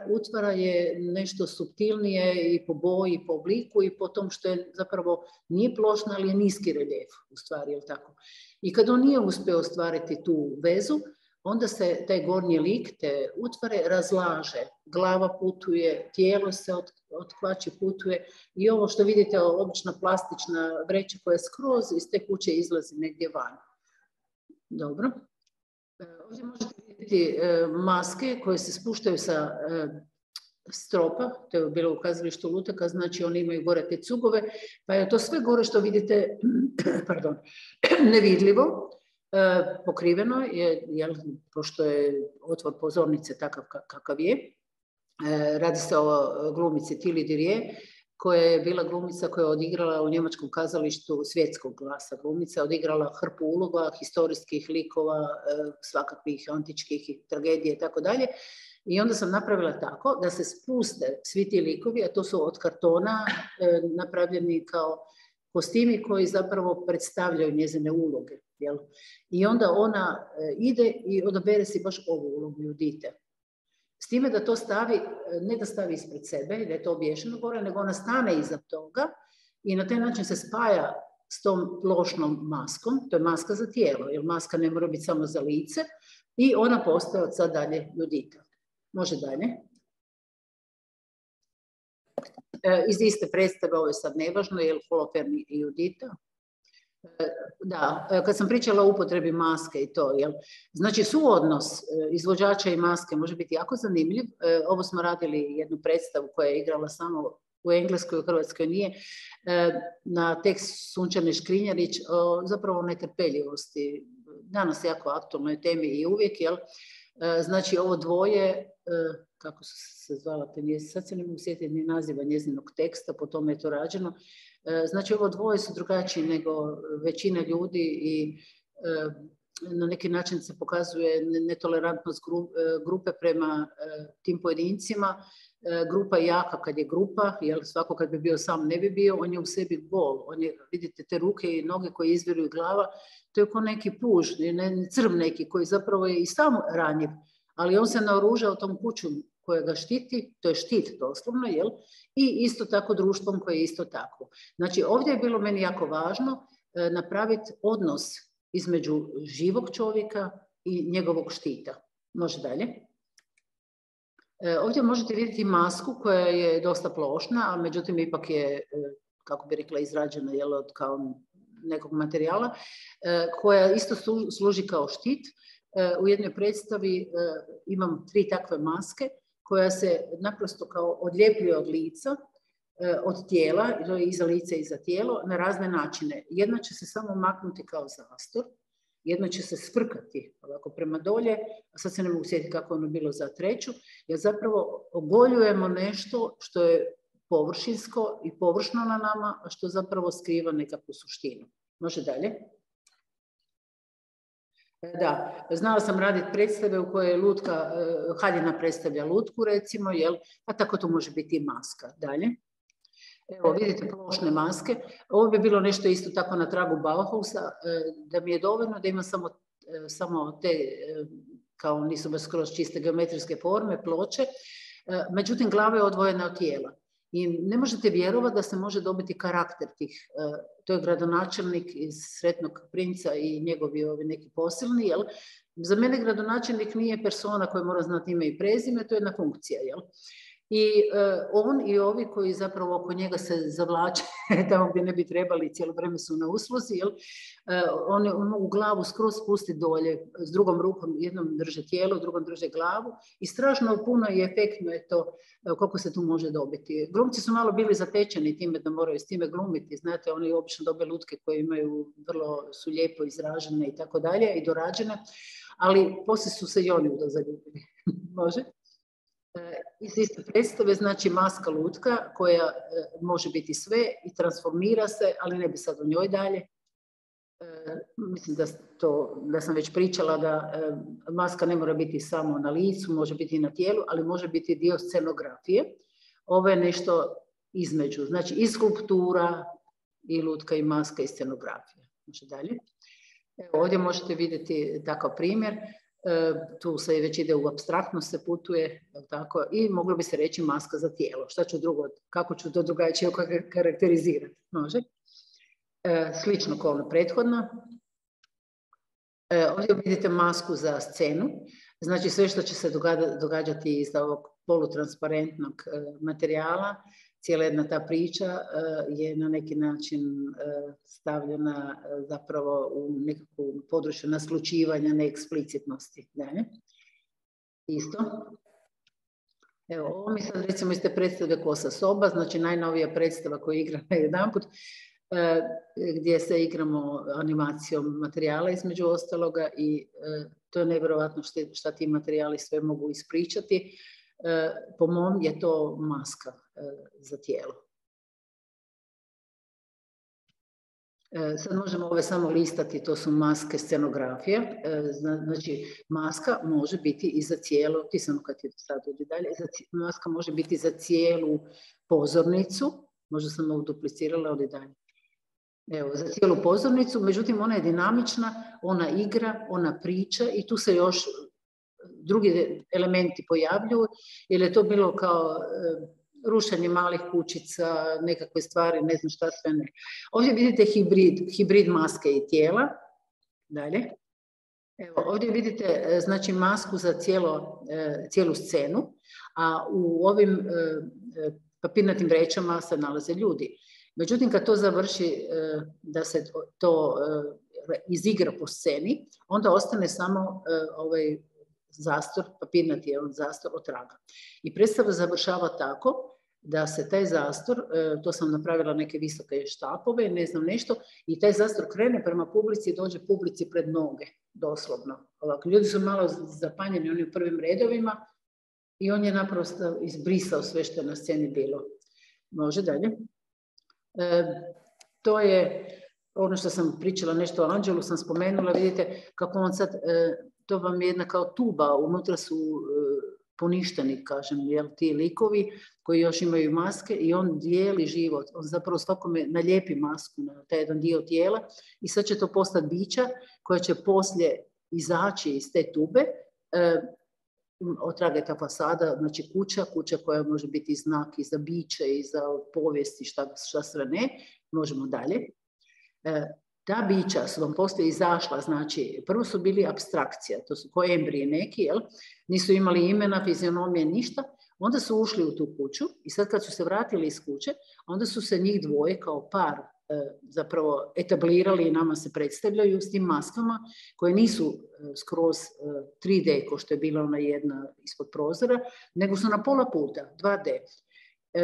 utvara je nešto suptilnije i po boji, i po obliku i po tom što je zapravo nije plošna, ali je niski reljef u stvari, je li tako? I kad on nije uspio ostvariti tu vezu, onda se taj gornji lik, te utvare, razlaže. Glava putuje, tijelo se od hlači putuje i ovo što vidite, obična plastična vreća koja skroz iz te kuće izlazi negdje van. Dobro. Ovdje možete vidjeti maske koje se spuštaju sa stropa, to je bilo u kazalištu Lutaka, znači oni imaju gore te cugove, pa je to sve gore što vidite, pardon, nevidljivo, pokriveno, pošto je otvor pozornice takav kakav je. Radi se o glumici Tilly Dirije, koja je bila glumica koja je odigrala u njemačkom kazalištu svjetskog glasa glumica, odigrala hrpu uloga, historijskih likova, svakakvih antičkih tragedije i tako dalje. I onda sam napravila tako da se spuste svi ti likovi, a to su od kartona napravljeni kao kostimi koji zapravo predstavljaju njezine uloge. Jel? I onda ona ide i odabere si baš ovu ulogu Judite. S time da to stavi, ne da stavi ispred sebe, da je to obješeno gore, nego ona stane iza toga i na taj način se spaja s tom plošnom maskom, to je maska za tijelo, jer maska ne mora biti samo za lice, i ona postaje od sad dalje Judita. Može dalje. Iz iste predstave, ovo je sad nevažno, je li Holoferni i Judita. Da, kad sam pričala o upotrebi maske i to, jel? Znači suodnos izvođača i maske može biti jako zanimljiv. Ovo smo radili jednu predstavu koja je igrala samo u Engleskoj, u Hrvatskoj nije, na tekst Sunčane Škrinjarić, zapravo netrpeljivosti. Danas je jako aktualnoj temi i uvijek, jel? Znači ovo dvoje, kako se zvala, sad se ne mogu sjetiti ni naziva njezinog teksta, po tome je to rađeno. Znači ovo dvoje su drugačiji nego većina ljudi i na neki način se pokazuje netolerantnost grupe prema tim pojedincima. Grupa je jaka kad je grupa, jer svako kad bi bio sam ne bi bio, on je u sebi gol. On je, vidite te ruke i noge koje izviru i glava, to je kao neki puž, crv neki koji zapravo je i sam ranjiv, ali on se naoružao tom kućom koja ga štiti, to je štit doslovno, jel? I isto tako društvom koje je isto tako. Znači ovdje je bilo meni jako važno napraviti odnos između živog čovjeka i njegovog štita. Može dalje. Ovdje možete vidjeti masku koja je dosta plošna, a međutim ipak je, kako bi rekla, izrađena od kao nekog materijala, koja isto služi kao štit. U jednoj predstavi imam 3 takve maske koja se naprosto kao odljepljuje od lica, od tijela, iza lica i za tijelo, na razne načine. Jedna će se samo maknuti kao zastor, jedna će se svrkati ovako prema dolje, a sad se ne mogu sjetiti kako ono bilo za treću, jer zapravo ogoljujemo nešto što je površinsko i površno na nama, a što zapravo skriva nekakvu suštinu. Može dalje? Da, znala sam raditi predstave u kojoj lutka, haljina predstavlja lutku recimo, a tako to može biti i maska. Dalje. Evo vidite plošne maske. Ovo bi bilo nešto isto tako na tragu Bauhausa, da mi je dovoljno da ima samo te, kao nisu baš skroz čiste geometrijske forme, ploče, međutim glava je odvojena od tijela. I ne možete vjerovati da se može dobiti karakter tih, to je gradonačelnik iz Sretnog princa i njegovi neki posilni, Za mene gradonačelnik nije persona koja mora znati ime i prezime, to je jedna funkcija, I on i ovi koji zapravo oko njega se zavlače tamo gdje ne bi trebali, cijelo vrijeme su na usluzi, oni mogu glavu skroz spustiti dolje, s drugom rukom jednom drže tijelo, drugom drže glavu i strašno puno i efektno je to koliko se tu može dobiti. Glumci su malo bili zatečeni time da moraju s time glumiti, znate, oni obično dobe lutke koje imaju, vrlo su lijepo izražene i tako dalje i dorađene, ali poslije su se i oni zaljubili. Može? Iz iste predstave, znači maska lutka koja može biti sve i transformira se, ali ne bi sad o njoj dalje. Mislim da sam već pričala da maska ne mora biti samo na licu, može biti i na tijelu, ali može biti dio scenografije. Ovo je nešto između, znači i skulptura, i lutka, i maska, i scenografija. Može dalje. Evo, ovdje možete vidjeti takav primjer. Tu se već ide u apstraktnost, se putuje, tako, i moglo bi se reći maska za tijelo. Šta ću drugo, kako ću to drugačije karakterizirati? Može. Slično kao ono prethodno. Ovdje vidite masku za scenu. Znači sve što će se događati iz ovog polutransparentnog materijala, cijela jedna ta priča je na neki način stavljena zapravo u nekakvu području naslučivanja, neeksplicitnosti. Isto. Evo, ovo mi sad recimo iz te predstave Kosa soba, znači najnovija predstava koju igra na jedanput, gdje se igramo animacijom materijala između ostaloga i to je nevjerojatno šta ti materijali sve mogu ispričati. Po mom je to maska za tijelo. Sad možemo ove samo listati, to su maske scenografije. Znači, maska može biti i za cijelo, ti samo kad je sad ovdje dalje, maska može biti za cijelu pozornicu, možda sam ovo duplicirala ovdje dalje. Evo, za cijelu pozornicu, međutim ona je dinamična, ona igra, ona priča i tu se još drugi elementi pojavljuju, jer je to bilo kao rušenje malih kućica, nekakve stvari, ne znam šta sve ne. Ovdje vidite hibrid maske i tijela. Dalje. Evo, ovdje vidite znači masku za cijelu scenu, a u ovim papirnatim vrećama se nalaze ljudi. Međutim, kad to završi da se to izigra po sceni, onda ostane samo ovaj zastor, papirnati je on zastor od traga. I predstava završava tako da se taj zastor, to sam napravila neke visoke štapove, ne znam nešto, i taj zastor krene prema publici i dođe publici pred noge, doslovno. Ovako, ljudi su malo zapanjeni, oni u prvim redovima i on je naprosto izbrisao sve što je na sceni bilo. Može dalje. To je ono što sam pričala, nešto o Anđelu sam spomenula, vidite kako on sad, to vam je jedna kao tuba, unutra su poništeni, kažem, ti likovi koji još imaju maske i on dijeli život, on zapravo svakome nalijepi masku na taj jedan dio tijela i sad će to postati bića koja će poslije izaći iz te tube, otraga je ta fasada, znači kuća koja može biti znak i za biće i za povijesti, šta sve ne, možemo dalje. ta bića su vam poslije izašla, znači prvo su bili apstrakcija, to su ko embrije neki, jel? Nisu imali imena, fizionomije, ništa, onda su ušli u tu kuću i sad kad su se vratili iz kuće, onda su se njih dvoje kao par zapravo etablirali i nama se predstavljaju s tim maskama koje nisu skroz 3D, kao što je bila ona jedna ispod prozora, nego su na pola puta, 2D.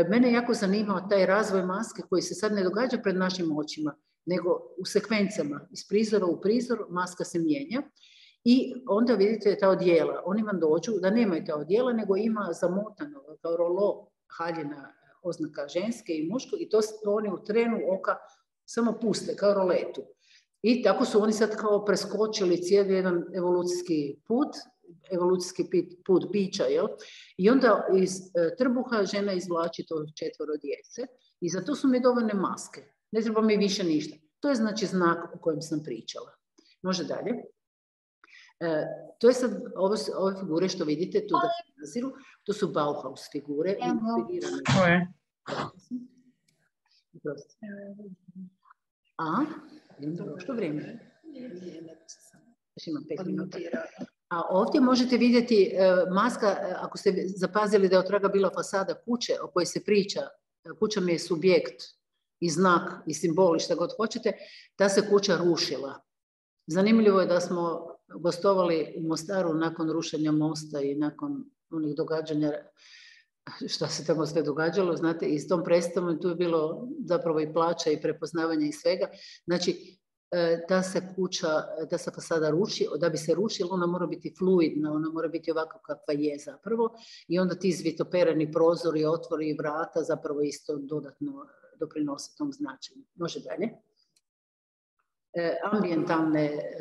Mene jako zanimao taj razvoj maske koji se sad ne događa pred našim očima, nego u sekvencama, iz prizora u prizor, maska se mijenja i onda vidite ta odjela. Oni vam dođu da nemaju ta odjela, nego ima zamotano kao rolo haljina oznaka ženske i muško i to oni u trenu oka samo puste, kao roletu. I tako su oni sad kao preskočili cijeli jedan evolucijski put bića, jel? I onda iz trbuha žena izvlači to 4 djece i za to su mi dovoljne maske. Ne treba mi više ništa. To je znači znak o kojem sam pričala. Može dalje. To je sad ove figure što vidite tu da se naziru, to su Bauhaus figure. A? Što vrijeme? Imam 5 minuta. A ovdje možete vidjeti maska, ako ste zapazili da je otraga bila fasada kuće o kojoj se priča, kuća mi je subjekt i znak i simbol i šta god hoćete, ta se kuća rušila. Zanimljivo je da smo gostovali u Mostaru nakon rušenja mosta i nakon onih događanja, šta se tamo sve događalo, znate, i s tom predstavom tu je bilo zapravo i plaća i prepoznavanje i svega. Znači, ta se fasada ruši, da bi se rušila, ona mora biti fluidna, ona mora biti ovako kakva je zapravo i onda ti zvitopereni prozori, otvori i vrata zapravo isto dodatno doprinose tom značenju. Može dalje.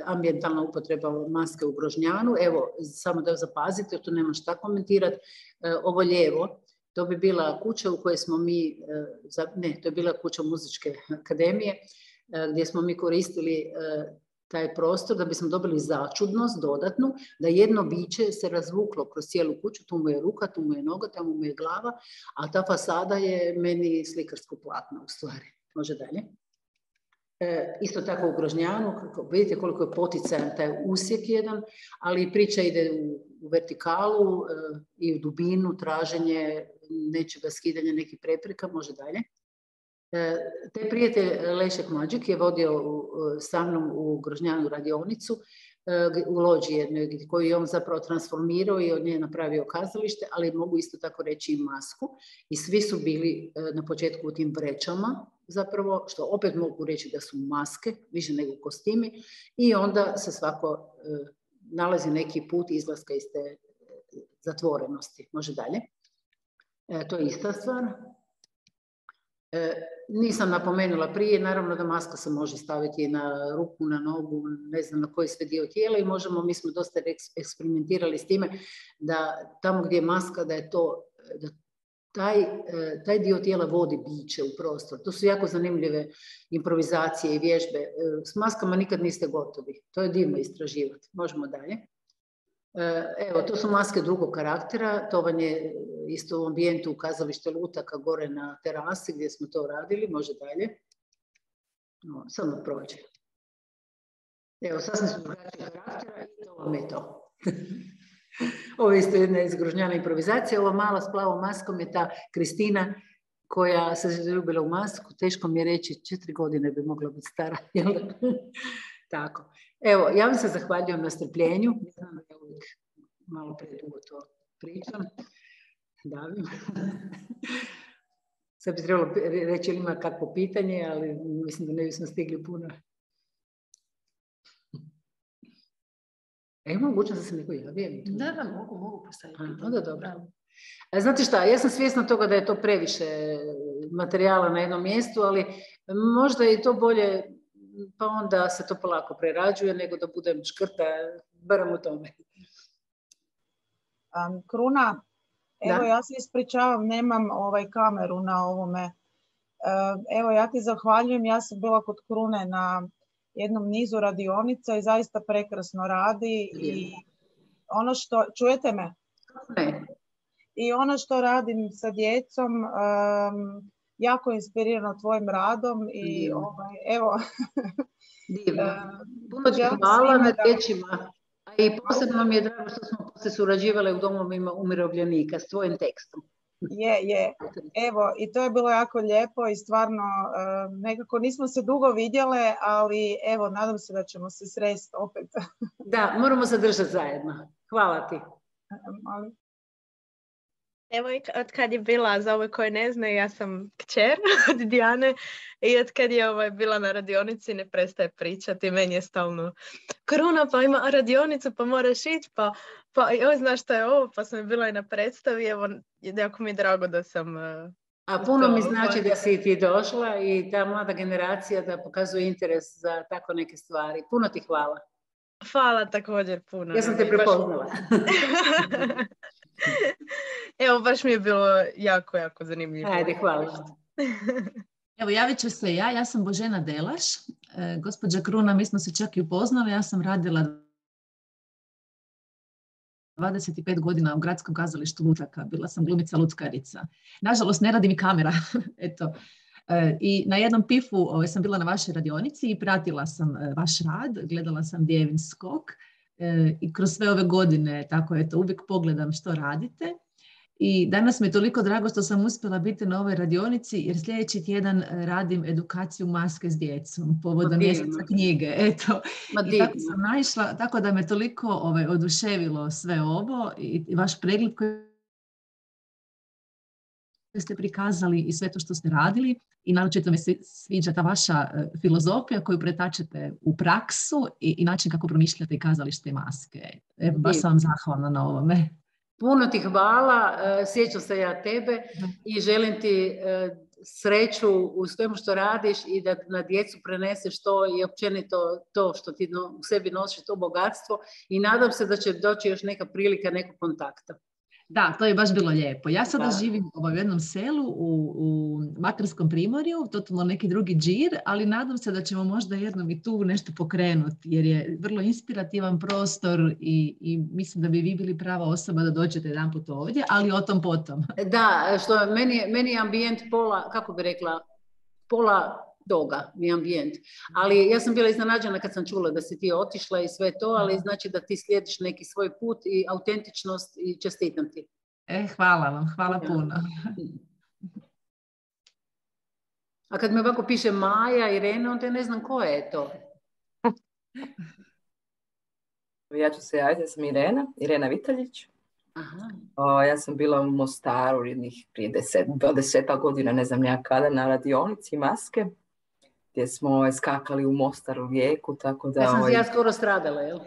Ambijentalna upotreba maske u Grožnjanu, evo, samo da zapazite, to nema šta komentirati, ovo lijevo, to bi bila kuća u kojoj smo mi, ne, to je bila kuća muzičke akademije, gdje smo mi koristili taj prostor da bismo dobili začudnost dodatnu, da jedno biće se razvuklo kroz cijelu kuću, tu mu je ruka, tu mu je noga, tamo mu je glava, a ta fasada je meni slikarsko platno u stvari. Može dalje. Isto tako u Grožnjanu, vidite koliko je poticajan taj usjek jedan, ali priča ide u vertikalu i u dubinu, traženje nečega, skidanja nekih prepreka, može dalje. Taj prijatelj Lešek Mađik je vodio sa mnom u Grožnjanu radionicu u lođi jednoj koju je on zapravo transformirao i od nje napravio kazalište, ali mogu isto tako reći i masku. I svi su bili na početku u tim vrećama, zapravo, što opet mogu reći da su maske, više nego kostimi, i onda se svako nalazi neki put izlaska iz te zatvorenosti. Može dalje. To je ista stvar. Nisam napomenula prije, naravno da maska se može staviti na ruku, na nogu, ne znam na koji sve dio tijela i možemo, mi smo dosta eksperimentirali s time da tamo gdje je maska, da je to, da taj dio tijela vodi biće u prostor. To su jako zanimljive improvizacije i vježbe. S maskama nikad niste gotovi. To je divno istraživati. Možemo dalje. Evo, to su maske drugog karaktera. To vam je isto u ambijentu u kazalište Lutaka gore na terasi gdje smo to radili. Može dalje. No, samo prođe. Evo, sasvim su drugačije karaktera i to vam je to. Ovo je isto jedna izgrožnjana improvizacija. Ova mala s plavom maskom je ta Kristina koja se zaljubila u masku. Teško mi je reći, 4 godine bi mogla biti stara. Tako. Evo, ja vam se zahvaljujem na strpljenju. Znam da je uvijek malo predugo to pričam. Davim. Sad bi trebalo reći ili ima kakvo pitanje, ali mislim da ne bismo stigli puno. Ima mogućnost da se neko javio?
Da, mogu postaviti.
Onda dobro. Znate šta, ja sam svjesna toga da je to previše materijala na jednom mjestu, ali možda je to bolje, pa onda se to polako prerađuje, nego da budem škrta, barem u tome.
Kruna, evo ja se ispričavam, nemam kameru na ovome. Evo ja ti zahvaljujem, ja sam bila kod Krune na jednom nizu radionica i zaista prekrasno radi i ono što, čujete me?
Ne.
I ono što radim sa djecom, jako inspirirano tvojim radom i evo,
Divno. Puno ti hvala na riječima. A i posebno mi je drago što smo poslije surađivale u domovima umirovljenika s tvojim tekstom.
Je. Evo, i to je bilo jako lijepo i stvarno nekako nismo se dugo vidjele, ali evo, nadam se da ćemo se sresti opet.
Da, moramo se držati zajedno. Hvala ti.
Evo, od kad je bila, za ove koje ne znaju, ja sam kćer od Dijane i od kad je bila na radionici ne prestaje pričati. Meni je stalno korona, pa ima radionicu, pa moraš ići, pa joj, znaš šta je ovo, pa sam bila i na predstavi. Evo, jako mi je drago da sam...
A puno mi znači da si ti došla i ta mlada generacija da pokazuje interes za tako neke stvari. Puno ti hvala.
Hvala također puno.
Ja sam te prepoznala.
Evo, baš mi je bilo jako, jako zanimljivo.
Ajde, hvala.
Evo, javit ću se ja sam Božena Delaš. Gospođa Kruna, mi smo se čak i upoznali, ja sam radila 25 godina u Gradskom kazalištu Lučaka, bila sam glumica luckarica. Nažalost, ne radi mi kamera, eto. I na jednom pifu sam bila na vašoj radionici i pratila sam vaš rad, gledala sam Djevin skok i kroz sve ove godine, tako eto, uvijek pogledam što radite. I danas mi je toliko drago što sam uspjela biti na ovoj radionici, jer sljedeći tjedan radim edukaciju maske s djecom povodom mjeseca knjige. Eto. I tako sam naišla, tako da me toliko oduševilo sve ovo i vaš pregled koji ste prikazali i sve to što ste radili. I naročito mi se sviđa ta vaša filozofija koju pretačete u praksu i način kako promišljate kazalište maske. Evo, baš sam vam zahvalna na ovome.
Puno ti hvala, sjećam se ja tebe i želim ti sreću u svemu što radiš i da na djecu preneseš to i općenito to što ti u sebi nosiš, to bogatstvo i nadam se da će doći još neka prilika, nekog kontakta.
Da, to je baš bilo lijepo. Ja sada živim u jednom selu u Makarskom primorju, totalno neki drugi džir, ali nadam se da ćemo možda jednom i tu nešto pokrenuti, jer je vrlo inspirativan prostor i mislim da bi vi bili prava osoba da dođete jedanput ovdje, ali o tom potom.
Da, što meni je ambijent pola, kako bi rekla, pola toga mi je ambijent. Ali ja sam bila iznenađena kad sam čula da si ti otišla i sve to, ali znači da ti slijediš neki svoj put i autentičnost i čestitam ti.
Hvala vam, hvala puno.
A kad mi ovako piše Maja, Irena, onda ne znam ko je to.
Ja ću se javiti, ja sam Irena Vitaljić. Aha. Ja sam bila u Mostaru prije 10 godina, ne znam nija kada, na radionici maske, gdje smo skakali u Mostar u Rijeku, tako da...
Ja skoro stradala, jel?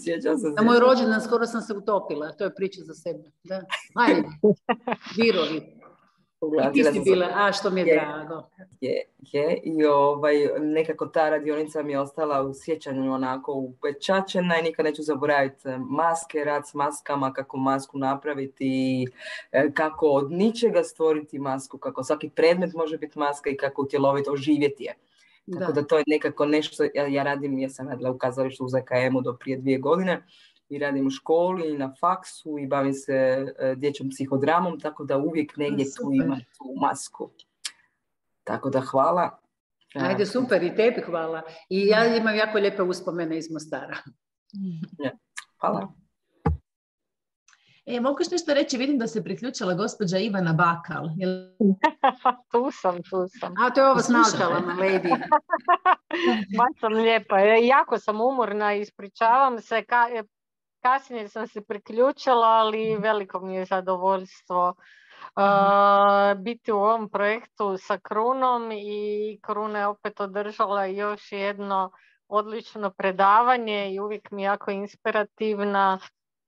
Sjećam se.
Na moj rođendan skoro sam se utopila, to je priča za sebe. Da. Ajde, virovi. I ti si bila, što mi je drago.
I nekako ta radionica mi je ostala u sjećanju onako upečačena i nikad neću zaboraviti maske, rad s maskama, kako masku napraviti, kako od ničega stvoriti masku, kako svaki predmet može biti maska i kako utjelovito oživjeti je. Tako da to je nekako nešto, ja sam radila u kazalištu u ZKM-u do prije 2 godine i radim u školi i na faksu i bavim se dječjom psihodramom, tako da uvijek negdje tu imam tu masku. Tako da hvala.
Ajde, super, i tebi hvala. I ja imam jako lijepe uspomene iz Mostara.
Hvala.
Mogu nešto reći, vidim da se priključila gospođa Ivana Bakal.
Tu sam.
A to je ovo s naočalama, lady.
Baš sam lijepa. Jako sam umorna, ispričavam se. Kasnije sam se priključila, ali veliko mi je zadovoljstvo biti u ovom projektu sa Krunom i Kruna je opet održala još jedno odlično predavanje i uvijek mi je jako inspirativna.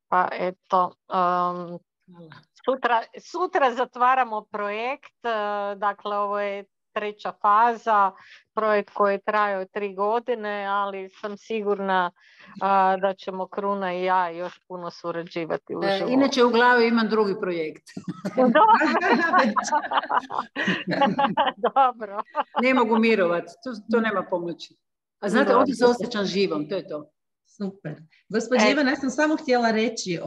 Pa eto, sutra zatvaramo projekt, dakle ovo je 3. faza, projekt koji je trajao 3 godine, ali sam sigurna da ćemo Kruna i ja još puno surađivati u životu.
Inače u glavi imam drugi projekt.
Dobro.
Ne mogu mirovati, to nema pomoći. A znate, ovdje se osjećam živom, to je to.
Super. Gospođa Ivana, ja sam samo htjela reći,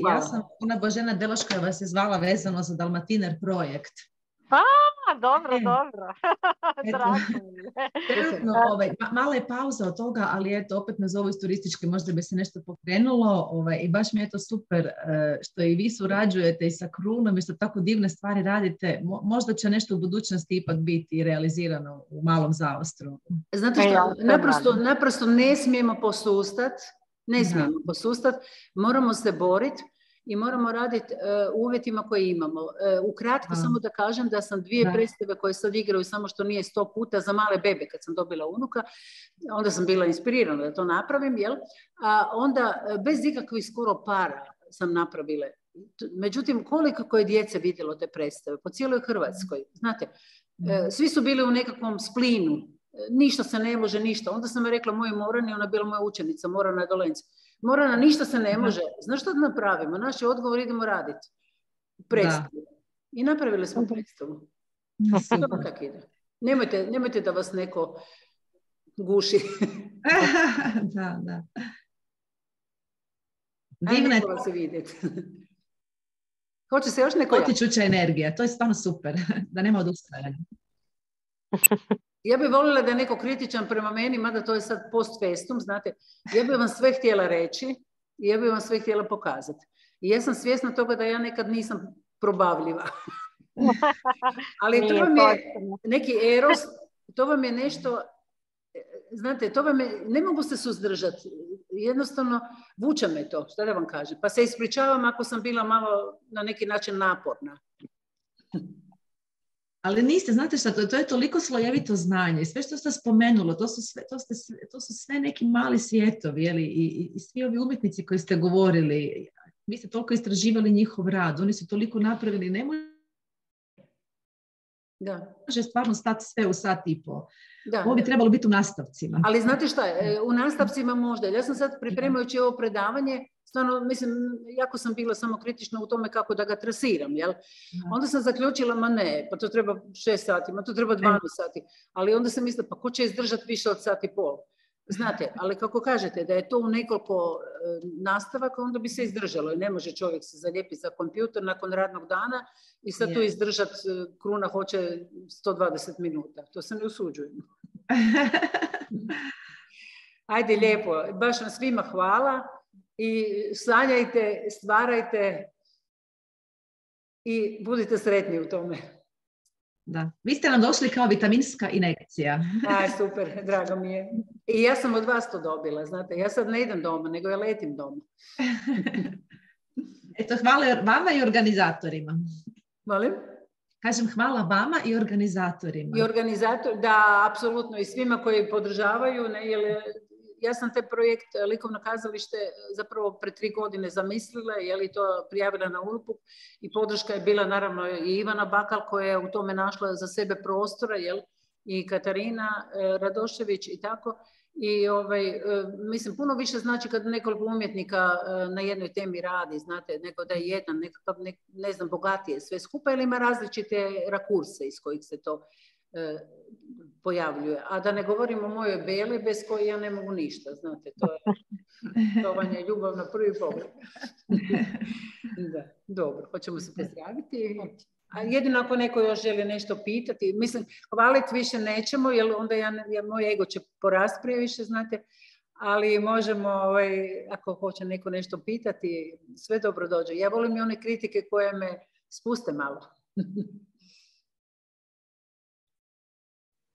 ja sam ona Božena Delaš koja vas je zvala vezano za Dalmatiner projekt.
Dobro. Drago mi je.
Trenutno, mala je pauza od toga, ali eto, opet me zovu iz turističke, možda bi se nešto pokrenulo i baš mi je to super što i vi surađujete i sa Krunom i što tako divne stvari radite. Možda će nešto u budućnosti ipak biti realizirano u Malom Zaostru.
Znate što, naprosto ne smijemo posustati, moramo se boriti i moramo raditi u uvjetima koje imamo. Ukratko samo da kažem da sam 2 predstave koje sad igraju, samo što nije 100 puta, za male bebe kad sam dobila unuka, onda sam bila inspirirana da to napravim, jel? A onda bez ikakvih skoro para sam napravila. Međutim, koliko je djece vidjelo te predstave po cijeloj Hrvatskoj, znate, svi su bili u nekakvom splinu, ništa se ne može, ništa. Onda sam rekla mojoj Morani, ona je bila moja učenica, Morana Dolenci. Morana, ništa se ne može. Znaš što da napravimo? Naš je odgovor, idemo raditi predstavu. I napravili smo predstavu. To tako ide. Nemojte da vas neko guši.
Da.
Divno je vas vidjeti. Hoće se još neko
potičuća energija, to je stvarno super, da nema odustajanja.
Ja bih voljela da je neko kritičan prema meni, mada to je sad post festum, znate, ja bih vam sve htjela reći i ja bih vam sve htjela pokazati. I ja sam svjesna toga da ja nekad nisam probavljiva. Ali to vam je neki eros, to vam je nešto, znate, to vam je, ne mogu se suzdržati, jednostavno vuče me to, šta da vam kažem. Pa se ispričavam ako sam bila malo na neki način naporna.
Ali niste, znate šta, to je toliko slojevito znanje i sve što ste spomenuli, to su sve neki mali svijetovi, jeli? I svi ovi umjetnici koji ste govorili, vi ste toliko istraživali njihov rad, oni su toliko napravili, ne može stvarno stati sve u sat i pol. Ovo bi trebalo biti u nastavcima.
Ali znate šta, u nastavcima možda. Ja sam sad pripremajući ovo predavanje, stvarno, mislim, jako sam bila samo kritična u tome kako da ga trasiram, jel? Onda sam zaključila, ma ne, pa to treba 6 sati, ma to treba 12 sati. Ali onda sam mislila, pa ko će izdržati više od sat i pol? Znate, ali kako kažete, da je to u nekoliko nastavaka, onda bi se izdržalo. I ne može čovjek se zalijepiti za kompjuter nakon radnog dana i sad tu izdržati, Kruna hoće 120 minuta. To se ne usuđujem. Ajde, lijepo. Baš vam svima hvala. I sanjajte, stvarajte i budite sretni u tome.
Da. Vi ste nam došli kao vitaminska injekcija.
Super, drago mi je. I ja sam od vas to dobila, znate. Ja sad ne idem doma, nego ja letim doma.
Eto, hvala vama i organizatorima.
Molim?
Kažem, hvala vama i organizatorima.
I da, apsolutno, i svima koji podržavaju, jer ja sam taj projekt Likovno kazalište zapravo pre 3 godine zamislila, je li to prijavila na UNPUK i podrška je bila naravno i Ivana Bakal koja je u tome našla za sebe prostora, jel, i Katarina Radošević i tako. I mislim, puno više znači kad nekoliko umjetnika na jednoj temi radi, znate, nego da je jedan, nekakav, ne znam, bogatije sve skupa, ili ima različite rakurse iz kojih se to pojavljuje. A da ne govorimo o mojoj Beli, bez koje ja ne mogu ništa, znate, to vam je ljubav na prvi pogled. Da, dobro, hoćemo se pozdraviti. A jedino ako neko još želi nešto pitati, mislim, hvaliti više nećemo, jer onda moj ego će porasti prije više, znate, ali možemo, ako hoće neko nešto pitati, sve dobro dođe. Ja volim i one kritike koje me spuste malo.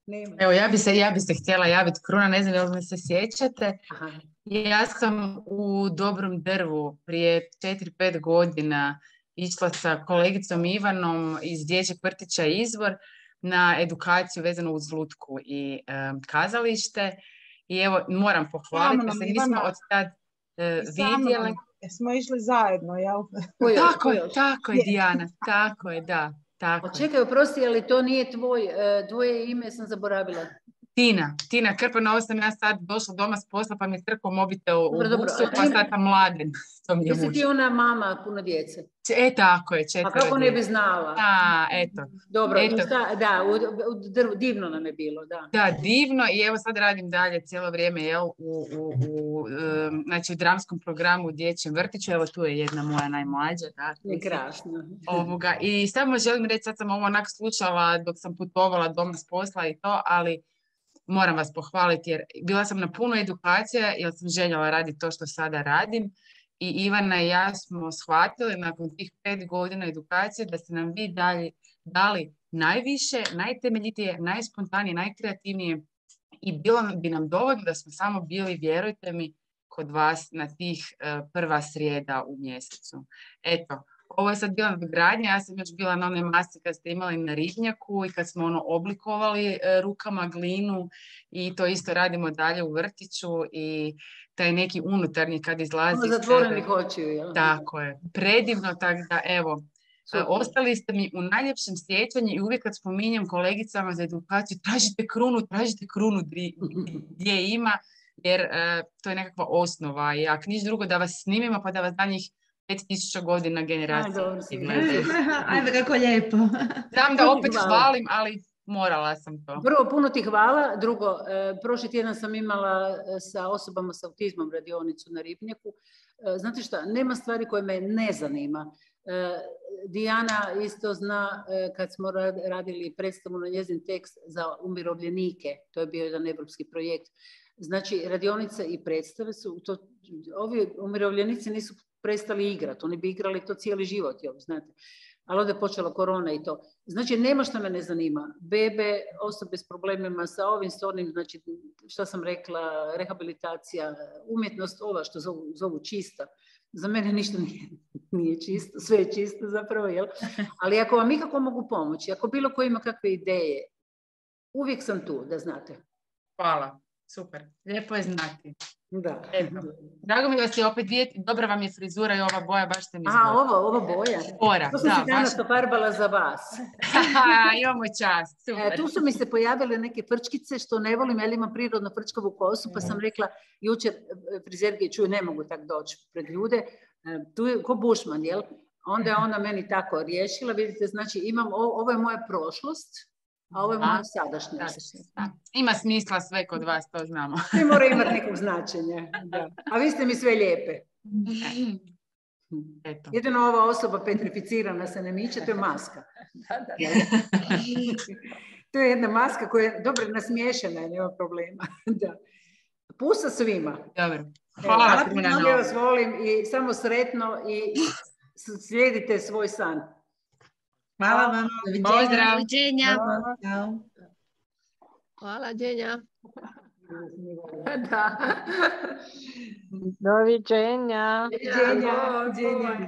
Nema.
Evo, ja bi se htjela javiti, Kruna, ne znam da li me se sjećate. Aha. Ja sam u Dobrom drvu prije 4-5 godina išla sa kolegicom Ivanom iz dječjeg vrtića Izvor na edukaciju vezanu uz lutku i kazalište. I evo, moram pohvaliti se, nismo od tad vidjeli.
Smo išli zajedno, jel?
Tako je, Dijana, tako je, da. Tako.
Čekaj, oprosti, ali to nije tvoje ime, sam zaboravila.
Tina Krpan, ovo sam ja sad došla doma s posla pa mi je crkao mobitel u
Dobro.
buksu, pa sad tam Mladen. To mi je
Jesi ti ona mama puno djece?
Tako je, 4
A kako ne bi znala?
Eto.
Dobro,
Eto.
i šta, da, divno nam je bilo, da.
Da, divno i evo sad radim dalje cijelo vrijeme, jel, znači u dramskom programu u dječjem vrtiću, evo tu je jedna moja najmlađa. Da,
je krasno.
I samo želim reći, sad sam ovo onak slušala dok sam putovala doma s posla i to, ali moram vas pohvaliti jer bila sam na puno edukacija jer sam željela raditi to što sada radim i Ivana i ja smo shvatili nakon tih 5 godina edukacije da ste nam vi dali najviše, najtemeljitije, najspontanije, najkreativnije i bilo bi nam dovoljno da smo samo bili, vjerujte mi, kod vas na tih prva srijeda u mjesecu. Eto, ovo je sad bila nadogradnja, ja sam još bila na onoj masi kad ste imali na ribnjaku i kad smo oblikovali rukama glinu i to isto radimo dalje u vrtiću i taj neki unutarnji kad izlazi.
Zatvorenih očiju, jel?
Tako je, predivno, tako da evo, ostali ste mi u najljepšem sjećanju i uvijek kad spominjem kolegicama za edukaciju, tražite krunu gdje ima, jer to je nekakva osnova i ako niš drugo da vas snimimo pa da vas daljnjih 5000 godina generacije.
Ajde, kako lijepo.
Znam da opet hvalim, ali morala sam to.
Prvo, puno ti hvala. Drugo, prošli tjedan sam imala sa osobama s autizmom radionicu na Ribnjaku. Znate šta, nema stvari koje me ne zanima. Dijana isto zna kad smo radili predstavu na njezin tekst za umirovljenike, to je bio jedan evropski projekt. Znači, radionice i predstave su, ovi umirovljenici nisu prestali igrati, oni bi igrali to cijeli život, znate. Ali onda je počela korona i to. Znači, nema što me ne zanima. Bebe, osobe s problemima sa ovim, s onim, znači, što sam rekla, rehabilitacija, umjetnost, ova što zovu čista. Za mene ništa nije čisto, sve je čisto zapravo, jel? Ali ako vam ikako mogu pomoći, ako bilo ko ima kakve ideje, uvijek sam tu, da znate.
Hvala, super. Lijepo je znati.
Da.
Eto. Drago mi vas je opet vidjeti, dobra vam je frizura i ova boja, baš ste mi zgodili.
Ova boja?
Spora,
to sam si danas ofarbala za vas.
Imamo čast, super.
Tu su mi se pojavile neke frčkice, što ne volim, jer imam prirodno frčkavu kosu, pa sam rekla, jučer frizerke čuju, ne mogu tak doći pred ljude, tu je ko Bušman, jel? Onda je ona meni tako riješila, vidite, znači imam, ovo je moja prošlost, a ovo je moja sadašnjost.
Ima smisla sve kod vas, to znamo.
Sve mora imati nekog značenja. Da. A vi ste mi sve lijepe.
Eto.
Jedino ova osoba petrificirana se ne miče, to je maska. To je jedna maska koja je dobro nasmiješena, nema problema. Da. Pusa svima.
Dobro. Hvala puno.
Ja vas volim i samo sretno i slijedite svoj san.
Hvala vam.
Pozdrav.
Hvala, Đenja.
Da.
Doviđenja.
Doviđenja.